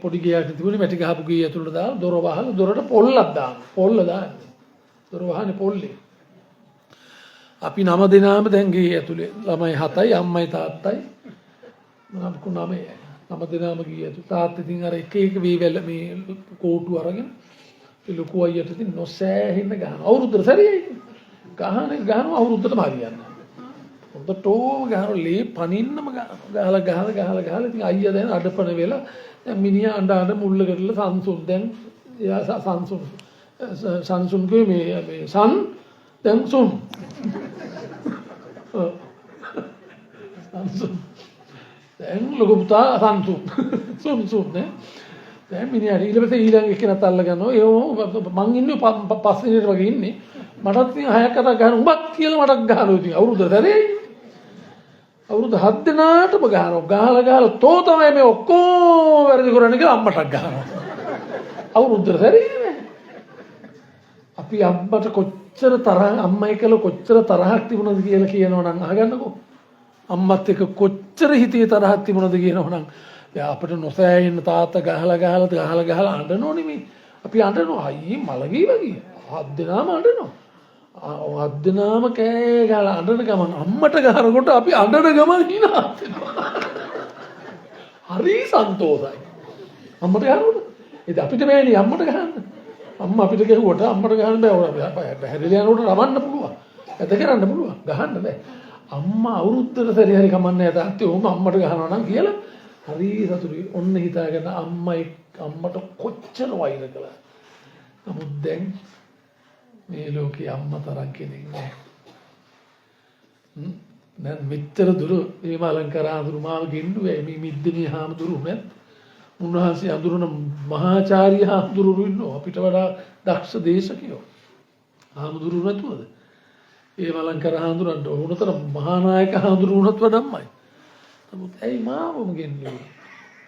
පොඩි ගියක් තිබුණේ මැටි ගහපු ගිය ඇතුළට දාලා දොර වහලා දොරට පොල්ලක් දාන්න. පොල්ල දාන්න. දොර වහන්නේ පොල්ලේ. අපි 9 දෙනාම දැන් ගියේ ඇතුලේ. ළමයි 7යි අම්මයි තාත්තයි මම 9යි. 9 දෙනාම ගියේ ඇතුලේ. තාත්තා ඉතින් අර එක වේවැල මේ කෝටු අරගෙන ලොකු අයියට ඉතින් නොසෑහෙන්න ගහනවා. අවුරුද්දට සැරේයි. ගහනවා අවුරුද්දටම හරියන්නේ. හොඳටම ගහනවා ලේ පනින්නම ගහලා ඉතින් අයියා දැන් අඩපණ වෙලා දැන් මිනිහා අඬ මුල්ලකටලා සංසුන් දැන් එයා සංසුන් කිව්වේ මේ සන් දැන් සුන් සංසුන් දැන් ලොකු පුතා සංසුන් සුන් නේ දැන් මිනිහා ඊට පස්සේ ඊළඟ එක්කෙනත් අල්ල ගන්නවා ඒ මං ඉන්නේ පස්සේ වගේ ඉන්නේ මටත් ඉතින් 6ක් 7ක් ගහන උඹත් කියලා මටත් ගහනවා ඉතින් අවුරුද්ද සැරේ අවුරුදු 7 දෙනාටම ගහලා තෝ තමයි මේ ඔක්කොම වැරදි කරන්නේ කියලා අම්මටත් ගහනවා අවුරුද්ද සැරේ අපි අම්මට කොච්චර තරහ අම්මයි කියලා කොච්චර තරහක් තිබුණද කියලා කියනවනම් අහගන්නකෝ අම්මත් එක්ක කොච්චර හිතේ තරහක් තිබුණද කියනවනම් දැන් අපිට නොසෑහෙන්න තාත්තා ගහලා අඬනෝ නෙමෙයි අපි අඬනවා අයියේ මලගී වගේ 7 දෙනාම අඬනවා 7 දෙනාම කෑ ගහලා අඬන ගමන් අම්මට ගහනකොට අපි අඬන ගමන් hina හරි සන්තෝෂයි අම්මට ගහනකොට ඉතින් අපිට බෑනේ අම්මට ගහන්න අම්මා අපිට ගැහුවට අම්මට ගහන්න බෑ හැදෙලා යනකොට රවන්න පුළුවන් ඇත කරන්න පුළුවන් ගහන්න බෑ අම්මා අවුරුද්දට සැරේ හරි කමන්නේ තාත්තේ ඕම අම්මට ගහනවා නම් කියලා හරි සතුටුයි ඔන්න හිතාගෙන අම්මට කොච්චර වෛර කළා නමුත් දැන් මේ ලෝකේ අම්මා තරම් කෙනෙක් නෑ දැන් මෙච්චර දුර මේ අලංකාර ආඳුරු මාව ගෙන්නුවේ මේ මිද්දේ හාමුදුරු නැත් උන්වහන්සේ අඳුරන මහාචාර්ය හාමුදුරු ඉන්නවා අපිට වඩා දක්ෂ දේශකයෝ හාමුදුරු නැතුවද ඒ අලංකාර හාමුදුරන්ට උනතර මහානායක හාමුදුරු උනත් වඩම්මයි නමුත් ඇයි මාවම ගෙන්නුවේ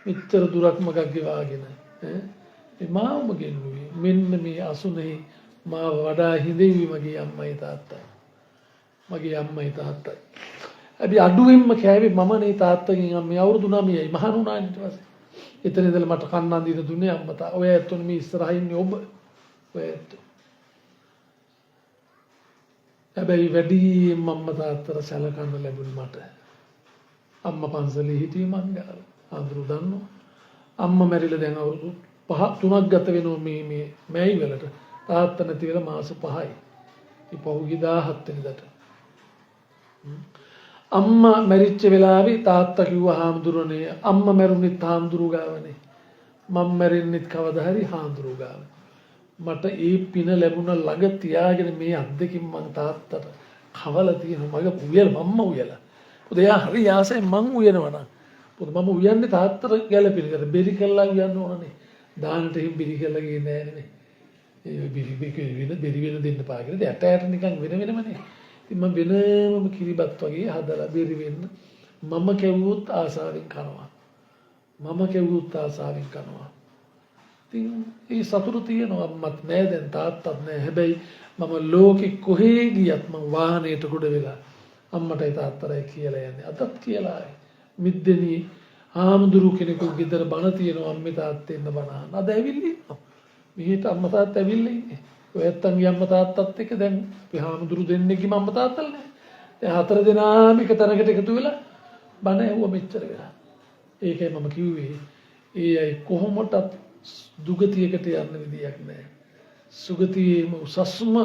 මෙච්චර දුරක් මගක් ගෙවාගෙන ඈ මාවම ගෙන්නුවේ මෙන්න මේ අසුනේ මාව වඩා හිඳෙවි මගේ අම්මයි තාත්තයි අපි අඩුවෙන්ම කෑවේ මමනේ තාත්තගෙන් අම්මේ අවුරුදු 9යි මහණුණා ඊට පස්සේ එතන ඉඳලා මට කන්නන් දීලා දුන්නේ අම්මා ඔය ඇත්තොනේ මේ ඉස්සරහින් ඉන්නේ ඔබ ඔය ඇත්තෝ හැබැයි වැඩිම අම්මා තාත්තට සැලකන්න ලැබුණ මට අම්මා පන්සලේ හිටියේ මං ගාව අඳුරු දන්නෝ අම්මා මැරිලා දැන් අවුරුදු 3ක් ගත වෙනවා මේ මෑයි වලට තාත්තා නැති වෙලා මාස 5යි ඉතින් පහුගිය 17 වෙනිදාට අම්මා මැරිච්ච වෙලාවේ තාත්තා කිව්වා හාමුදුරනේ අම්මා මැරුණෙත් හාමුදුරු ගාවනේ මම මැරෙන්නෙත් කවදා හරි හාමුදුරු ගාව මට ඒ පින ලැබුණ ළඟ තියාගෙන මේ අද්දකින් මං තාත්තට කවලා තියෙන මගේ උයල මම්ම උයලා පොත එයා හරි ආසයි මං උයනවා නම් පොත මම උයන්නේ තාත්තට ගැලපෙන්නකට බෙරි කළා උයන්න ඕනනේ දානට හිම් බෙරි කළා ගියේ නෑනේ ඒ බෙරි වෙන දෙන්න පාගෙන ඇට නිකන් වෙනමනේ ඉතින් මම වෙනම කිරිබත් වගේ හදලා බෙරි වෙන්න මම කැවුවොත් ආසාවෙන් කනවා ඉතින් ඒ සතුට තියෙනවා අම්මත් නෑ දැන් තාත්තත් නෑ හැබැයි මම ලෝකෙ කොහේ ගියත් මම වාහනේට ගොඩ වෙලා අම්මටයි තාත්තටයි කියලා යන්නේ අදත් කියලා මිද්දෙනී ආම්දුරු කෙනෙකු ගෙදර බණ තියෙනවා අම්මේ තාත්තේ ඉන්න බණ අද ඇවිල්ලා ඉන්නවා මෙහෙට අම්මා තාත්තා ඇවිල්ලා ඉන්නේ ඔය ඇත්තන්ගේ අම්මා තාත්තත් එක්ක දැන් අපි හාමුදුරු දෙන්නෙක්ගේ අම්මා තාත්තලා නෑ දැන් 4 දෙනාම එක තැනකට එකතු වෙලා බණ ඇහුවා මෙච්චර වෙලා ඒකයි මම කිව්වේ ඒ අය කොහොමදත් දුගතියකට යන්න විදියක් නෑ සුගතියේම උසස්ම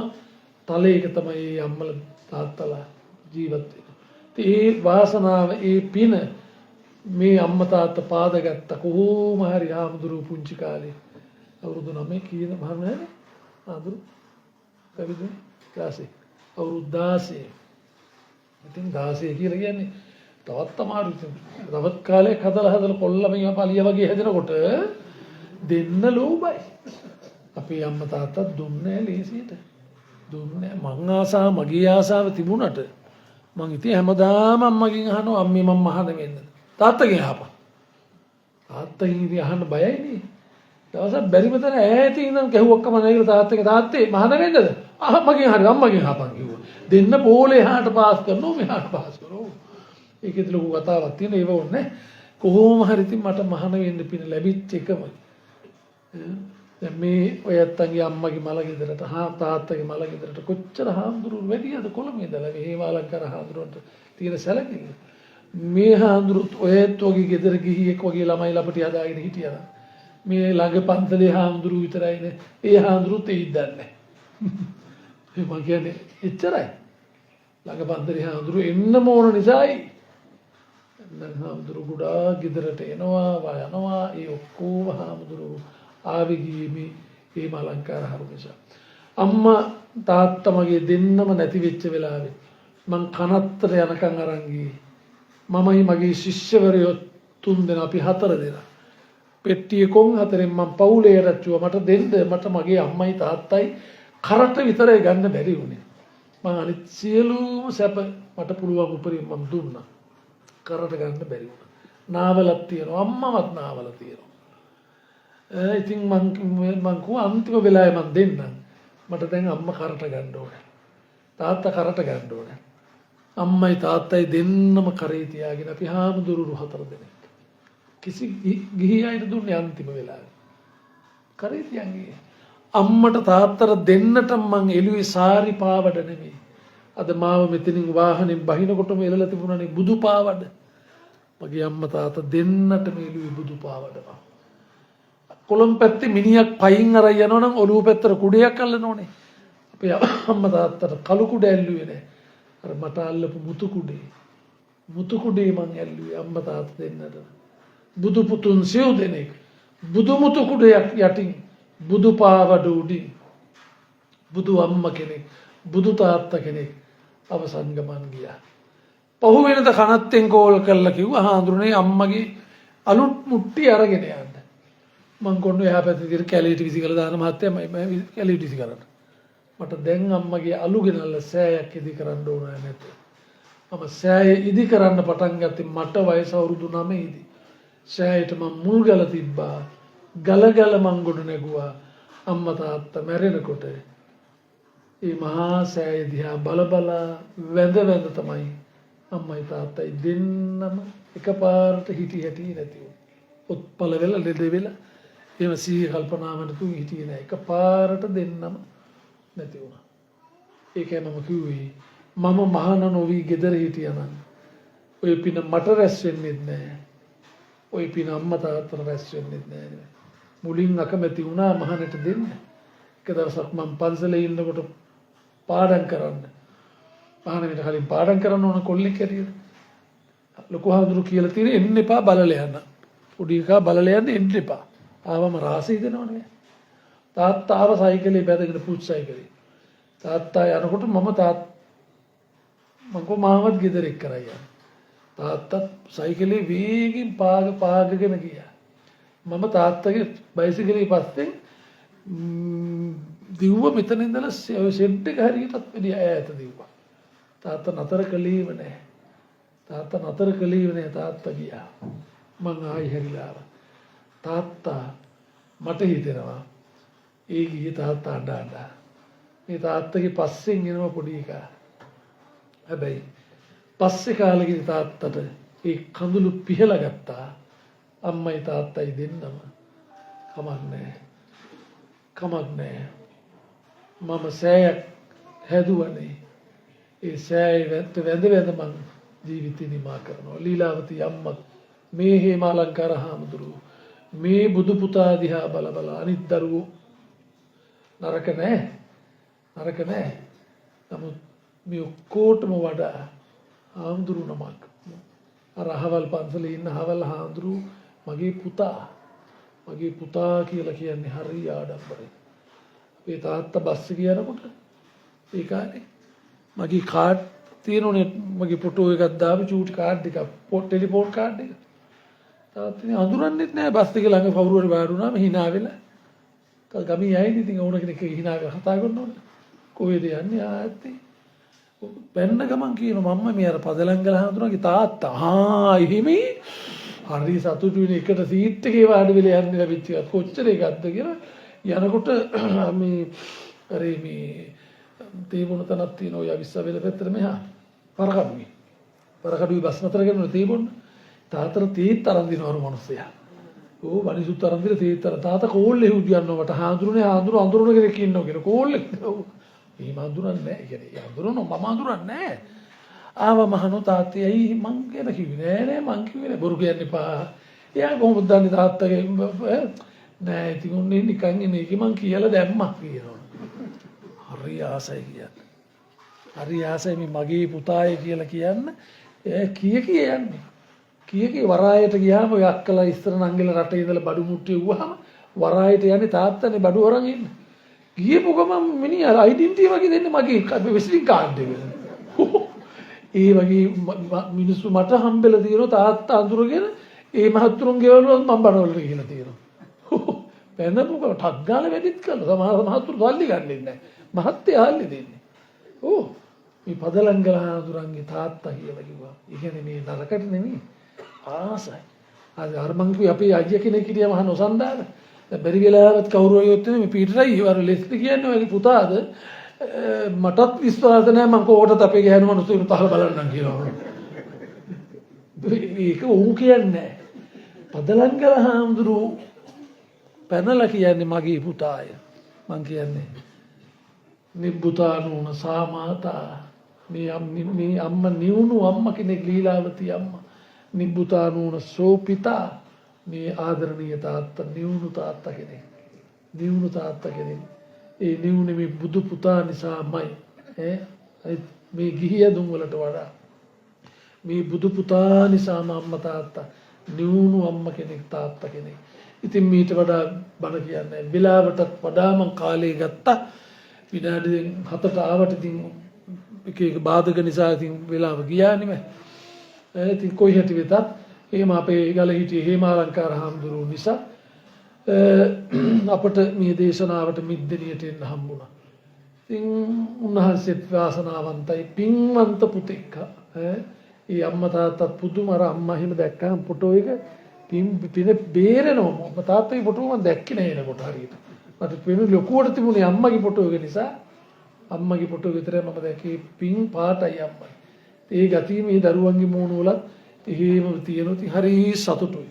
තලයක තමයි අම්මලා තාත්තලා ජීවත් වෙන්නේ ඒ වාසනාව ඒ පින මේ අම්මා තාත්තා පාදගත්ත කොහොම හරි හාමුදුරු පුංචි කාලේ අවුරුදු 9 කීයද මහන්නේ ආදුරු පැවිදි 16 අවුරුදු 16 ඉතින් 16 කියලා කියන්නේ තවත් අමාරුයි තවත් කාලයක් හදලා කොල්ලම පලිය වගේ හැදෙනකොට දෙන්න ලෝභයි අපේ අම්මා තාත්තා දුන්නේ ලේසියට දුන්නේ මං ආසාව මගේ ආසාව තිබුණට මං ඉතින් හැමදාම අම්මගෙන් අහනවා අම්මේ මම මහාන වෙන්න තාත්තගෙන් අහපන් තාත්තගෙන් ඉතින් අහන්න බයයිනේ දවසක් බැරිම තැන ඈතින් ඉඳන් ගැහුවක්කම නැගිලා තාත්තගේ මහාන වෙන්නද අම්මගෙන් හරි අම්මගෙන් අහපන් කිව්වා දෙන්න බෝලේ එහාට පාස් කරනවා මෙහාට පාස් කරනවා ඒකෙත් ලොකු කතාවක් තියෙන ඒව ඕනේ කොහොම හරි ඉතින් මට මහාන වෙන්න පින ලැබිච්ච එකම දැන් මේ ඔය ඇත්තන්ගේ අම්මගේ මල ගෙදරට තාත්තගේ මල ගෙදරට කොච්චර හාමුදුරුවෝ වැඩියද කොළඹ ඉඳලා මේ අලංකාර හාමුදුරුවන්ට තියෙන සැලකිල්ල මේ හාමුදුරුවෝ ඔයත් වගේ ගෙදර ගිහියෙක් වගේ ළමයි ලපටි හදාගෙන හිටියා මේ ළඟ පන්සලේ හාමුදුරුවෝ විතරයිනේ ඒ හාමුදුරුවෝත් ඒ ඉදන්නේ මම කියන්නේ එච්චරයි ළඟ පන්දරේ හාමුදුරුවෝ එන්නම ඕන නිසායි. දැන් හාමුදුරුවෝ ගොඩාක් ගෙදරට එනවා යනවා. ඒ ඔක්කොම හාමුදුරුවෝ ආවි ගියේ මේ අලංකාර හරු නිසා. අම්මා තාත්තා මගේ දෙන්නම නැති වෙච්ච වෙලාවේ මං කනත්තට යනකම් අරන් ගියේ. මමයි මගේ ශිෂ්‍යවරයෝ 3 දෙනා අපි 4 දෙනා. පෙට්ටියේ කොන් 4න් මං පවුලේ රැච්චුවා. මට දෙන්න මට මගේ අම්මයි තාත්තයි කරට විතරයි ගන්න බැරි වුණේ. මං අනිත් සියලුම සැප මට පුළුවන් උපරිම මං දුන්නා. කරට ගන්න බැරි වුණා. නාවලක් තියෙනවා අම්මවත් නාවල තියෙනවා. ඉතින් මං කිව්වා අන්තිම වෙලාවේ මං දෙන්නම්. මට දැන් අම්මා කරට ගන්න ඕනේ. තාත්තා කරට ගන්න ඕනේ. අම්මයි තාත්තයි දෙන්නම කරේ තියාගෙන අපි හාමුදුරුවෝ 4 දෙනෙක්. කිසි ගිහි අයට දුන්නේ අන්තිම වෙලාවේ. කරේ තියන් ගියේ. අම්මට තාත්තට දෙන්නටම මං එළුවේ සාරි පාවඩ නෙමෙයි. අද මාව මෙතනින් වාහනේ බහිනකොටම එළලා තිබුණානේ බුදු පාවඩ. මගේ අම්මා තාත්තා දෙන්නටම එළුවේ බුදු පාවඩ. කොළඹ පැත්තේ මිනිහක් පයින් අරන් යනවනම් ඔළුව පැත්තට කුඩයක් අල්ලනෝනේ. අපේ අම්මා තාත්තට කළු කුඩ ඇල්ලුවේ නැහැ. අර මට අල්ලපු මුතු කුඩේ මං ඇල්ලුවේ අම්මා තාත්තා දෙන්නට. බුදු පුතුන් සිව් දෙනෙක් බුදු මුතු කුඩයක් යටින් බුදු පාවඩ උඩින් බුදු අම්මා කෙනෙක් බුදු තාත්තා කෙනෙක් අවසන් ගමන් ගියා. පහු වෙනද කනත්තෙන් කෝල් කරලා කිව්වා හාඳුනේ අම්මගේ අලුත් මුට්ටි අරගෙන යන්න. මං කොන්න එහා පැත්තේ තියලා කැලේට විසි කරලා දාන මහත්තයා මම කැලේට විසි කරන්න. මට දැන් අම්මගේ අලු ගෙනල්ලා සෑයක් ඉදි කරන්න ඕන නැත. මම සෑය ඉදි කරන්න පටන් ගත්තේ මට වයස අවුරුදු 9 සෑයට මම මුල් ගල තිබ්බා. ගල මං ගොඩ නැගුවා. අම්මා තාත්තා මැරෙනකොට ඒ මහා සෑය දිහා බල වැඳ තමයි අම්මයි තාත්තයි දෙන්නම එකපාරට හිටි නැති වුණා. උත්පල වෙලා ලෙඩ වෙලා එහෙම සීහ කල්පනාවට තුන් හිටියේ නෑ. එකපාරට දෙන්නම නැති වුණා. ඒකයි මම කිව්වේ මම මහාන නොවි ගෙදර හිටියනම් ඔය පින මට රැස් වෙන්නේ නැහැ. ඔය පින අම්මා තාත්තට රැස් වෙන්නේ නැහැ. මුලින් අකමැති වුණා මහානට දෙන්න. එක දවසක් මම පන්සලේ ඉන්නකොට පාඩම් කරන්න. මහානෙට කලින් පාඩම් කරන්න ඕන කොල්ලෙක් හැටියට. ලොකු හාමුදුරු කියලා තියෙන එන්න එපා බලලා යන්න. පොඩි එකා බලලා යන්න එන්න එපා. ආවම රාසී දෙනවනේ. තාත්තා ආව සයිකලේ පැදගෙන පුච් සයිකලේ. තාත්තා යනකොට මම කො මාවත් ගෙදර එක්ක කරා යන්න. තාත්තා සයිකලේ වේගෙන් පාගගෙන ගියා. මම තාත්තගේ බයිසිකලේ පස්සෙන් දිව්ව මෙතන ඉඳලා ෂෙඩ් එක හරියටත් වැඩි ඈත දිව්වා. තාත්තා නතර කළේම නැහැ. තාත්තා ගියා. මං ආයි හැරිලා ආවා. තාත්තා මට හිතෙනවා ඒ ගියේ තාත්තා අඬ මේ තාත්තගේ පස්සෙන් එනවා පොඩි එකා. හැබැයි පස්සේ කාලෙකදී තාත්තට ඒ කඳුළු පිහලා ගත්තා. අම්මයි තාත්තයි දෙන්නම කමක් නැහැ. මම සෑයක් හැදුවනේ. ඒ සෑය වැඳ මං ජීවිතේ නිමා කරනවා. ලීලාවතී අම්මා මේ හේමාලංකාර හාමුදුරුවෝ මේ බුදු පුතා දිහා බල අනිත් දරුවෝ නරක නැහැ. නමුත් මේ ඔක්කොටම වඩා හාමුදුරු නමක් අර අහවල් පන්සලේ ඉන්න අහවල් හාමුදුරු මගේ පුතා කියලා කියන්නේ හරි ආඩම්බරයි. අපේ තාත්තා බස් එකේ යනකොට ඒ කාලේ මගේ කාඩ් තියෙනුනේ මගේ ෆොටෝ එකක් දාපු චූටි කාඩ් එකක් ටෙලිෆෝන් කාඩ් එක. තාත්තනේ අඳුරන්නෙත් නෑ බස් එක ළඟ කවුරු හරි වාඩි වුණාම hina වෙලා. ගමේ අයනේ ඉතින් ඕන කෙනෙක් hina වෙලා කතා කරනවනේ. කොහෙද යන්නේ ආත්තේ? පැන්න ගමන් කියනවා මම්ම මේ අර පදලංගල හඳුනාගේ තාත්තා. එහෙමයි. හරි සතුටුනේ එකට සීට් එකේ වාඩි වෙලා යන්න ලැබිච්ච එක කොච්චර එකක්ද කියලා යනකොට මේ අර මේ තේබුණ තනක් තියෙන ඔය විශ්වවිද්‍යාල පැත්තට මෙහා පරකඩුවේ බස් නතර කරන තේබුණ තාතර තීත් අරන් දිනවරු මිනිස්සයා. ඕ වනිසුත් අරන් දින තීත් අර තාත කෝල්ලේ හුදියන්නවට හාඳුරුනේ අඳුරන කෙනෙක් ඉන්නවා කියලා කෝල්ලේ. මේ මඳුරන්නේ නැහැ කියන්නේ. අඳුරනෝ මම අඳුරන්නේ නැහැ. ආව මහනෝ තාත්තේ ඇයි මං කියන කිව්වේ නෑ මං කිව්වේ නෑ බොරු කියන්න එපා. එයා කොහොමද දන්නේ තාත්තගේ නෑ ඉතින් උන්නේ නිකන් ඉන්නේ කි මං කියලා දැම්මා කියනවා. හරි ආසයි කියන්නේ. හරි ආසයි මේ මගේ පුතාය කියලා කියන්න. යන්නේ. කී වරායට ගියාම ඔය අක්කලා ඉස්තර නංගිලා රටේ ඉඳලා බඩු මුට්ටිය වුවාම වරායට යන්නේ තාත්තනේ බඩු අරන් ඉන්න. ගියපු ගමන් මිනිහා අයිඩෙන්ටිටි වගේ දෙන්නේ මගේ විසිටින් කාඩ් එක. ඒ වගේ මිනිස්සු මට හම්බෙලා තියෙනවා තාත්තා අඳුරගෙන ඒ මහත්තුරුන් ගෙවල් වල මම බඩවලට ගිහිලා තියෙනවා. පැනපු ගමන් ටක් ගාලා වැඩිත් කළා. සමහර මහත්තුරු සල්ලි ගන්නෙ නැහැ. මහත්තයා ආල්ලි දෙන්නේ. මේ පදලංගල හාමුදුරන්ගේ තාත්තා කියලා කිව්වා. ඒ කියන්නේ මේ නරකට නෙමෙයි. ආසයි. අර මං කිව්වේ අපේ අයියා කෙනෙක් හිටියා මහා නොසන්ඩාල. දැන් බැරි වෙලාවත් කවුරු හරි යොත් මේ පීටරයි අර ලෙස්ලි කියන්නේ ඔයගේ පුතාද මටත් විශ්වාස නැහැ මං කොහොටද අපේ ගෑනු මිනිස්සු තහල බලන්නම් කියලා. ඒක ඌ කියන්නේ පදලංගල හාමුදුරු පැනලා කියන්නේ මගේ පුතාය. මං කියන්නේ නිබ්බුතානුන සාමාතා මේ අම්ම නිවුණු අම්ම කෙනෙක් ලීලාවති අම්මා. නිබ්බුතානුන සෝපිතා මේ ආදරණීය තාත්තා නිවුණු තාත්තා කෙනෙක්. නිවුණු තාත්තා කෙනෙක්. ඒ නිවුනේ මේ බුදු පුතා නිසාමයි. මේ ගිහිය දුම් වලට වඩා මේ බුදු පුතා නිසාම අම්මා තාත්තා නිවුණු අම්ම කෙනෙක් තාත්තා කෙනෙක්. ඉතින් මීට වඩා බණ කියන්නේ වෙලාවටත් වඩා මං කාලේ ගත්තා. විනාඩි 7ට ආවට ඉතින් එක බාධක නිසා ඉතින් වෙලාව ගියා නෙමෙයි. ඉතින් කොයි හැටි වෙතත් එහෙම අපේ ගල හිටියේ හේමාලංකාර හාමුදුරුවෝ නිසා අපට මේ දේශනාවට මිද්දෙනියට එන්න හම්බුණා. ඉතින් උන්වහන්සේත් වාසනාවන්තයි පින්වන්ත පුතෙක්. ඒ අම්මා තාත්තත් පුදුම අර අම්මා හිම දැක්කම ෆොටෝ එක පින් බේරෙනවා. මම තාත්තගේ ෆොටෝ මම දැක්කේ නෑ එනකොට හරියට. මට පේන ලොකුවට තිබුණේ අම්මගේ ෆොටෝ එක නිසා අම්මගේ ෆොටෝ විතරයි මම දැක්කේ පින් පාටයි අම්මයි. ඒ ගතිය මේ දරුවන්ගේ මූණ වල එහෙම තියෙනවා. ඉතින් හරි සතුටුයි.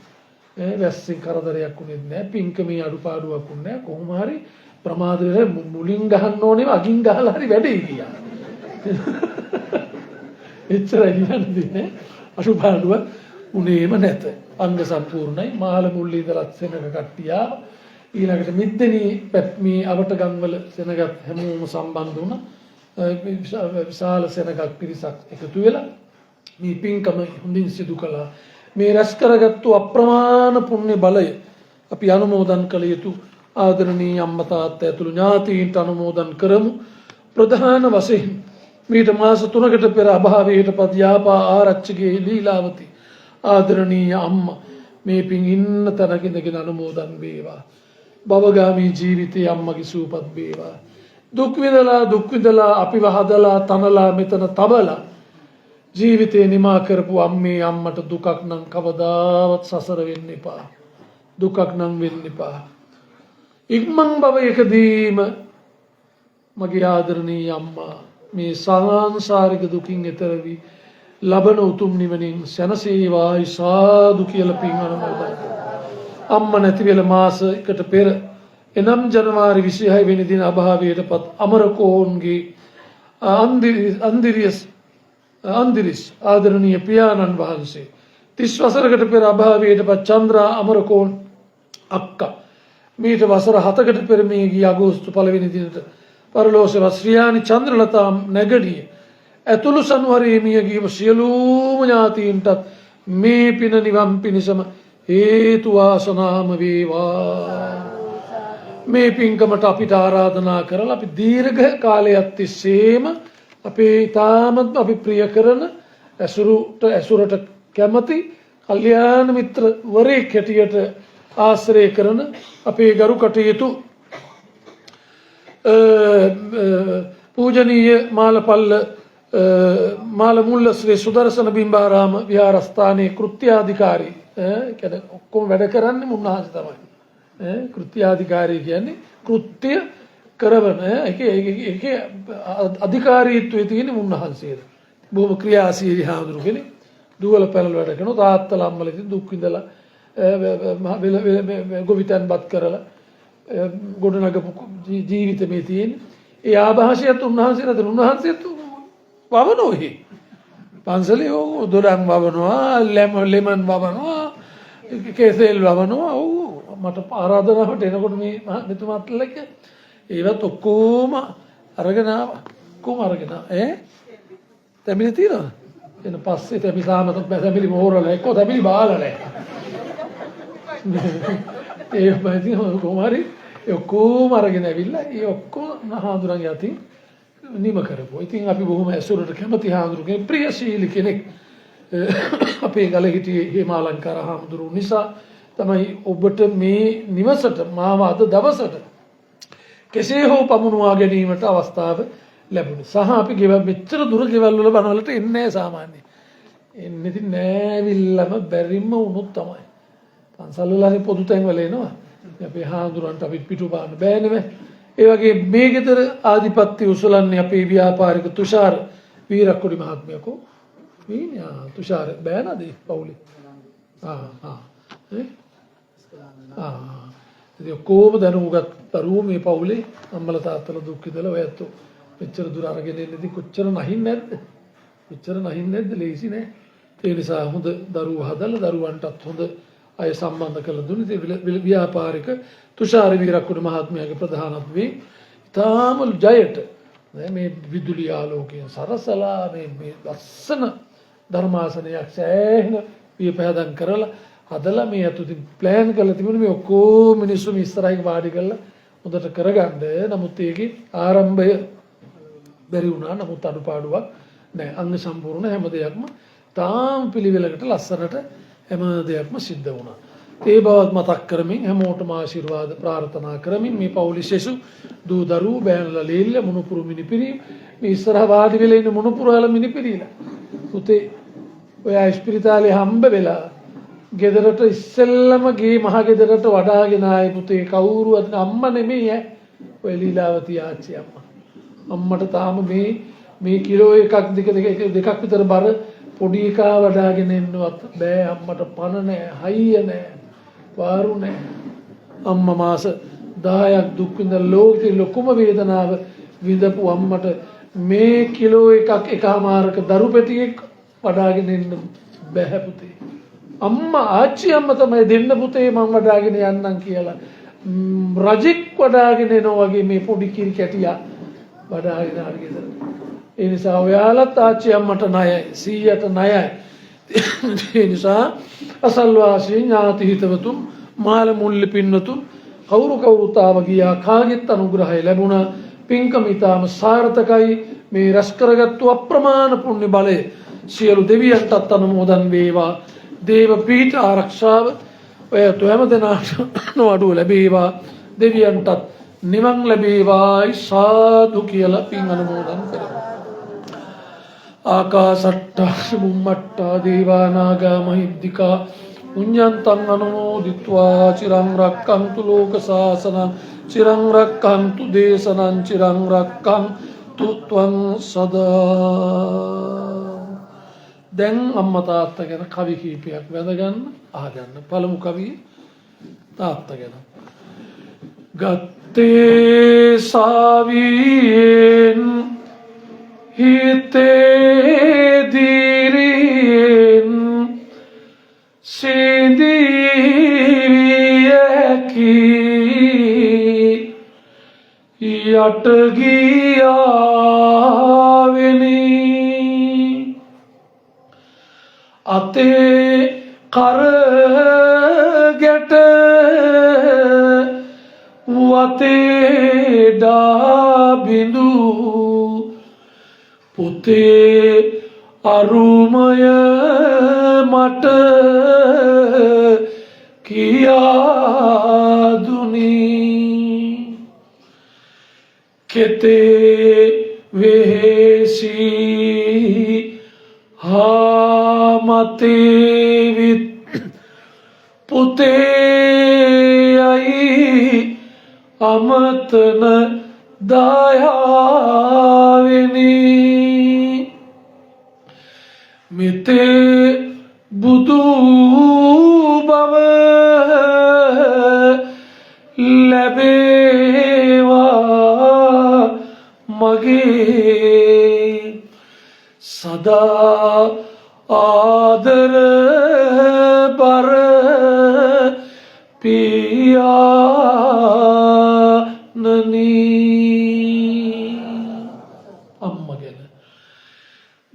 වැස්සෙන් කරදරයක් උනේ නැහැ. පින්කමේ අඩුපාඩුවක් උනේ නැහැ. කොහොම හරි ප්‍රමාද වෙලා මුලින් ගහන්න ඕනේ අගින් ගහලා හරි වැඩේ ගියා. එච්චරයි කියන්නේ අඩුපාඩුව උනේම නැත. අංග සම්පූර්ණයි. මාළ මුල්ලේ ඉඳලා සෙනඟ කට්ටියා ඊළඟට මිද්දෙනී මේ අවටගම් වල සෙනගත් හැමෝම සම්බන්ධ වුණා. විශාල සෙනගක් පිරිසක් එකතු වෙලා මේ පින්කම හොඳින් සිදු කළා. මේ රැස් කරගත්තු අප්‍රමාණ පුණ්‍ය බලය අපි අනුමෝදන් කළ යුතු ආදරණීය අම්මා තාත්තා ඇතුළු ඥාතීන්ට අනුමෝදන් කරමු. ප්‍රධාන වශයෙන් මීට මාස 3කට පෙර අභාවයටපත් යාපා ආරච්චිගේ ලීලාවති ආදරණීය අම්මා මේ පින් ඉන්න තැනක ඉඳගෙන අනුමෝදන් වේවා. භවගාමී ජීවිතයේ අම්මගේ සූපත් වේවා. දුක් විඳලා අපිව හදලා තනලා මෙතන තබලා ජීවිතේ නිමා කරපු අම්මේ අම්මට දුකක් නම් කවදාවත් සසර වෙන්න එපා. දුකක් නම් වෙන්න එපා. ඉක්මන් භවයකදීම මගේ ආදරණීය අම්මා මේ සංසාරික දුකින් එතර වී ලබන උතුම් නිවනින් සැනසේවායි සාදු කියලා පින් අනුමෝදන්. අම්මා නැති වෙල මාසයකට පෙර එනම් ජනවාරි 26 වෙනි දින අභාවයටපත් අමරකෝන්ගේ අන්දිරිස් ආදරණීය පියාණන් වහන්සේ 30 වසරකට පෙර අභාවයටපත් චන්ද්‍රා අමරකෝන් අක්කා මීට වසර 7කට පෙර මේ ගිය අගෝස්තු 1 වෙනි දිනට පරලෝසව ශ්‍රියානි චන්ද්‍රලතා නැගණිය ඇතුළු සනුවරේ මිය ගිය සියලුම ඥාතීන්ටත් මේ පින නිවන් පිණසම හේතු වාසනාම වේවා. මේ පින්කමට අපිට ආරාධනා කරලා අපි දීර්ඝ කාලයක් තිස්සේම අපේ තාමත් අපි ප්‍රිය කරන ඇසුරට කැමති කල්යාණ මිත්‍ර වරයෙක් හැටියට ආශ්‍රය කරන අපේ ගරු කටයුතු පූජනීය මාලපල්ල මාලමුල්ල ශ්‍රී සුදර්ශන බිම්බාරාම විහාරස්ථානයේ කෘත්‍යාධිකාරී කියන්නේ ඔක්කොම වැඩ කරන්නේ මුන්වහන්සේ තමයි. කෘත්‍යාධිකාරී කියන්නේ කෘත්‍ය කරවන ඒකේ අධිකාරීත්වයේ තියෙන මුන්වහන්සේද. බොහොම ක්‍රියාශීලී හාමුදුරු කෙනෙක්. දුවල පැනල වැඩ කරනවා. තාත්තලා අම්මලා ඉතින් දුක් විඳලා ගොවිතැන්පත් කරලා ගොඩනගපු ජීවිත මේ තියෙන්නේ. ඒ ආభాෂයත් උන්වහන්සේ නැතන උන්වහන්සේත් වවනෝහි. පන්සලේ දොඩම් වවනවා, ලෙමන් වවනවා, කේසෙල් වවනවා. මට ආරාධනාවට එනකොට මේ මෙතුමාත්ලක ඒවත් ඔක්කොම අරගෙන ආවා. ඔක්කොම අරගෙන තැඹිලි තියනවා. එන පස්සේ තැඹිලි සාමත තැඹිලි මෝරලා එක්කෝ තැඹිලි බාලා නැහැ. ඒ වගේ කොහොමරි ඒ ඔක්කොම අරගෙන ඇවිල්ලා ඒ ඔක්කොම හාමුදුරන්ගේ අතින් නිම කරපුවා. ඉතින් අපි බොහොම ඇසුරට කැමති හාමුදුරුවෝ ප්‍රියශීලී කෙනෙක් අපේ ගල හිටියේ හේමාලංකාර හාමුදුරුවෝ නිසා තමයි ඔබට මේ නිවසට මාව අද දවසට කෙසේ හෝ පමුණුවා ගැනීමට අවස්ථාව ලැබුණේ. සහ අපි මෙච්චර දුර ගෙවල් වල බණවලට එන්නේ නැහැ සාමාන්‍යයෙන්. එන්නේ ඉතින් නෑවිල්ලම බැරිම වුණොත් තමයි. පන්සල් වල හරි පොදු තැන් වල එනවා. අපේ හාමුදුරන්ට අපි පිටු බාන්න බෑ නෙමෙයි. ඒ වගේ මේ ගෙදර ආධිපත්‍ය උසලන්නේ අපේ ව්‍යාපාරික තුෂාර වීරක්කොඩි මහත්මයාකෝ. මේ තුෂාර බෑ නේද පවුලේ? ඉතින් කොහොම දැනුගත් දරුවෝ මේ පවුලේ අම්මලා තාත්තලා දුක් විඳලා ඔය ඇත්තෝ මෙච්චර දුර අරගෙන එන්නේදී කොච්චර නැහින්නේ නැද්ද? කොච්චර නැහින්නේ නැද්ද? ලේසි නෑ. ඒ නිසා හොඳ දරුවෝ හදලා දරුවන්ටත් හොඳ අය සම්බන්ධ කරලා දුන්නේ. ඉතින් ව්‍යාපාරික තුෂාර වීරක්කොඩි මහත්මයාගේ ප්‍රධානත්වයෙන් තාම ජයට මේ විදුලි ආලෝකයෙන් සරසලා මේ ලස්සන ධර්මාසනයක් සෑහෙන පියපහදම් කරලා හදලා මේ අතුතින් ප්ලෑන් කරලා තිබුණේ මේ ඔක්කොම මිනිස්සු මේ ඉස්සරහින් වාඩි කරලා හොඳට කරගන්න. නමුත් ඒකේ ආරම්භය බැරි වුණා. නමුත් අඩුපාඩුවක් නැහැ. අංග සම්පූර්ණ හැම දෙයක්ම තාම පිළිවෙලකට ලස්සනට හැම දෙයක්ම සිද්ධ වුණා. ඒ බවත් මතක් කරමින් හැමෝටම ආශිර්වාද ප්‍රාර්ථනා කරමින් මේ පවුලේ සෙසු දූ දරුවෝ බෑනලා ලීල්ල මුණුපුරු මිනිපිරි මේ ඉස්සරහ වාඩි වෙලා ඉන්න මුණුපුරු වල මිනිපිරිලා පුතේ ඔය ඉස්පිරිතාලේ හම්බ වෙලා ගෙදරට ඉස්සෙල්ලම ගේ මහ ගෙදරට වඩාගෙන ආයේ පුතේ කවුරුවත් අම්මා නෙමෙයි ඔය ලීලාවති ආච්චි අම්මා. අම්මට තාම මේ කිලෝ දෙකක් විතර බර පොඩි එකා වඩාගෙන එන්නවත් බෑ. අම්මට පණ නැහැ, හයිය නැහැ, වාරු නැහැ. අම්මා මාස 10ක් දුක් විඳලා ලෝකේ ලොකුම වේදනාව විඳපු අම්මට මේ කිලෝ එකමාරක දරු පෙටියෙක් වඩාගෙන එන්න බෑ පුතේ. අම්මා ආච්චි අම්මා තමයි දෙන්න පුතේ මම වඩාගෙන යන්නම් කියලා රජෙක් වඩාගෙන එනවා වගේ මේ පොඩි කිරි කැටියා වඩාගෙන ආගෙදර. ඒ නිසා ඔයාලත් ආච්චි අම්මට ණයයි, සීයට ණයයි. ඒ නිසා අසල්වාසී ඥාති හිතවතුන් මාළ මුල්ලි පින්නතුන් කවුරුත් ආව ගියා. කාගෙත් අනුග්‍රහය ලැබුණා. පින්කම ඊටම සාර්ථකයි. මේ රැස් කරගත්තු අප්‍රමාණ පුණ්‍ය බලය සියලු දෙවියන්ටත් අනුමෝදන් වේවා. දේව පීඨ ආරක්ෂාව ඔය හැම දෙනාටම අඩුව ලැබේවා. දෙවියන්ටත් නිවන් ලැබේවායි සාදු කියලා පින් අනුමෝදන් කරමු. ආකාසට්ටා බුම්මට්ටා දේවා නාග මහිද්దికා පුඤ්ඤන්තං අනුමෝදිත්වා චිරං රක්ඛන්තු ලෝක සාසනං චිරං රක්ඛන්තු දේශනං චිරං රක්ඛන්තු ත්වං සදා. දැන් අම්මා තාත්තා ගැන කවි කීපයක් වැඳගන්න අහගන්න. පළමු කවිය තාත්තා ගැන. ගත්තේ සාවියෙන් හිතේ දිරින් සිඳියකි යට ගියාවෙනි අතේ කරගැට වතේ ඩාබිඳු පුතේ අරුමය මට කියාදුනි කෙතේ වෙහෙසි මතේ විත් පුතේ අයි අමතන දයාවෙනි මිතේ බුදු බව ලැබේවා මගේ සදා ආදර බර පියාණනි. අම්මා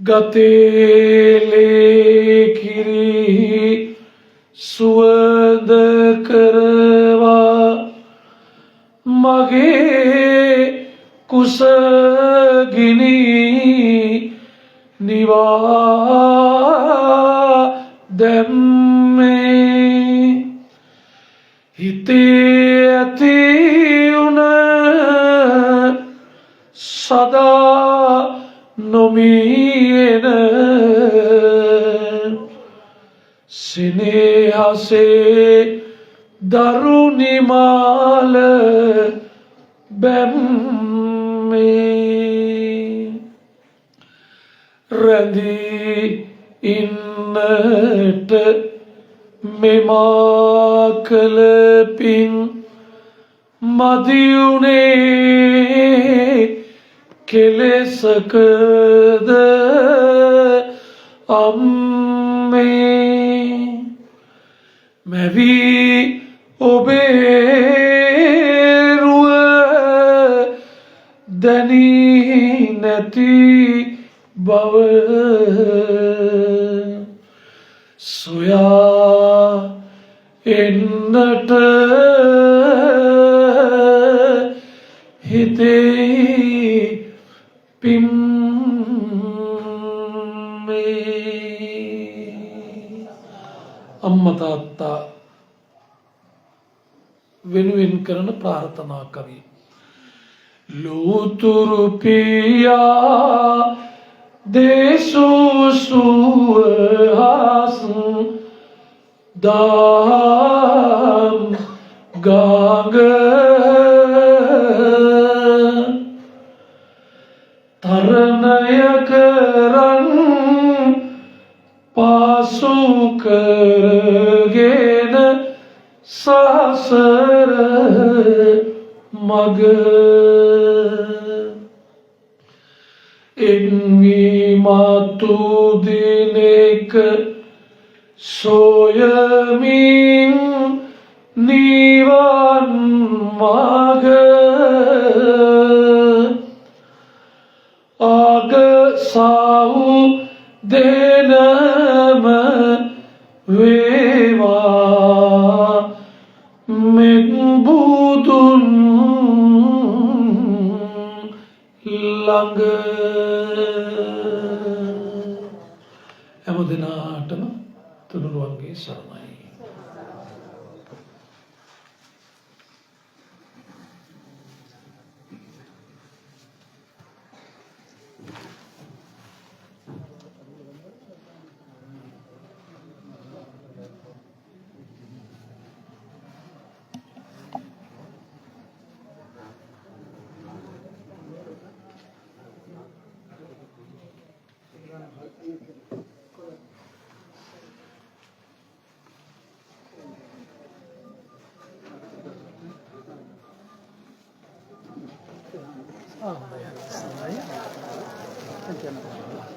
ගතේ කිරි සුවඳ කරවා මගේ කුසගිනි නිවා දැම්මේ හිතේ ඇති උන සදා නොමියෙන සිනහසේ දරුනිමාල බැම්මේ රැඳී ඉන්නට මෙමා කළ පින් මදියුනේ කෙලෙසකද අම්මේ මැවී ඔබේ රුව දැනී නැති බව සොයා එන්නට හිතේ පිම්මේ අම්මා තාත්තා වෙනුවෙන් කරන ප්‍රාර්ථනා කරමි. ලෝතුරු පියා දේසු සුවහස් දාම් ගාග තරණය කරන් පාසු කරගෙන සසර මග එන්වී මතු දිනෙක සොයමින් නිවන් මග අගසව් දෙනම වේවා මෙත් බුදුන් ළඟ හැම දිනාටම තුනුරුවන්ගේ සරණයි. Oh, yeah.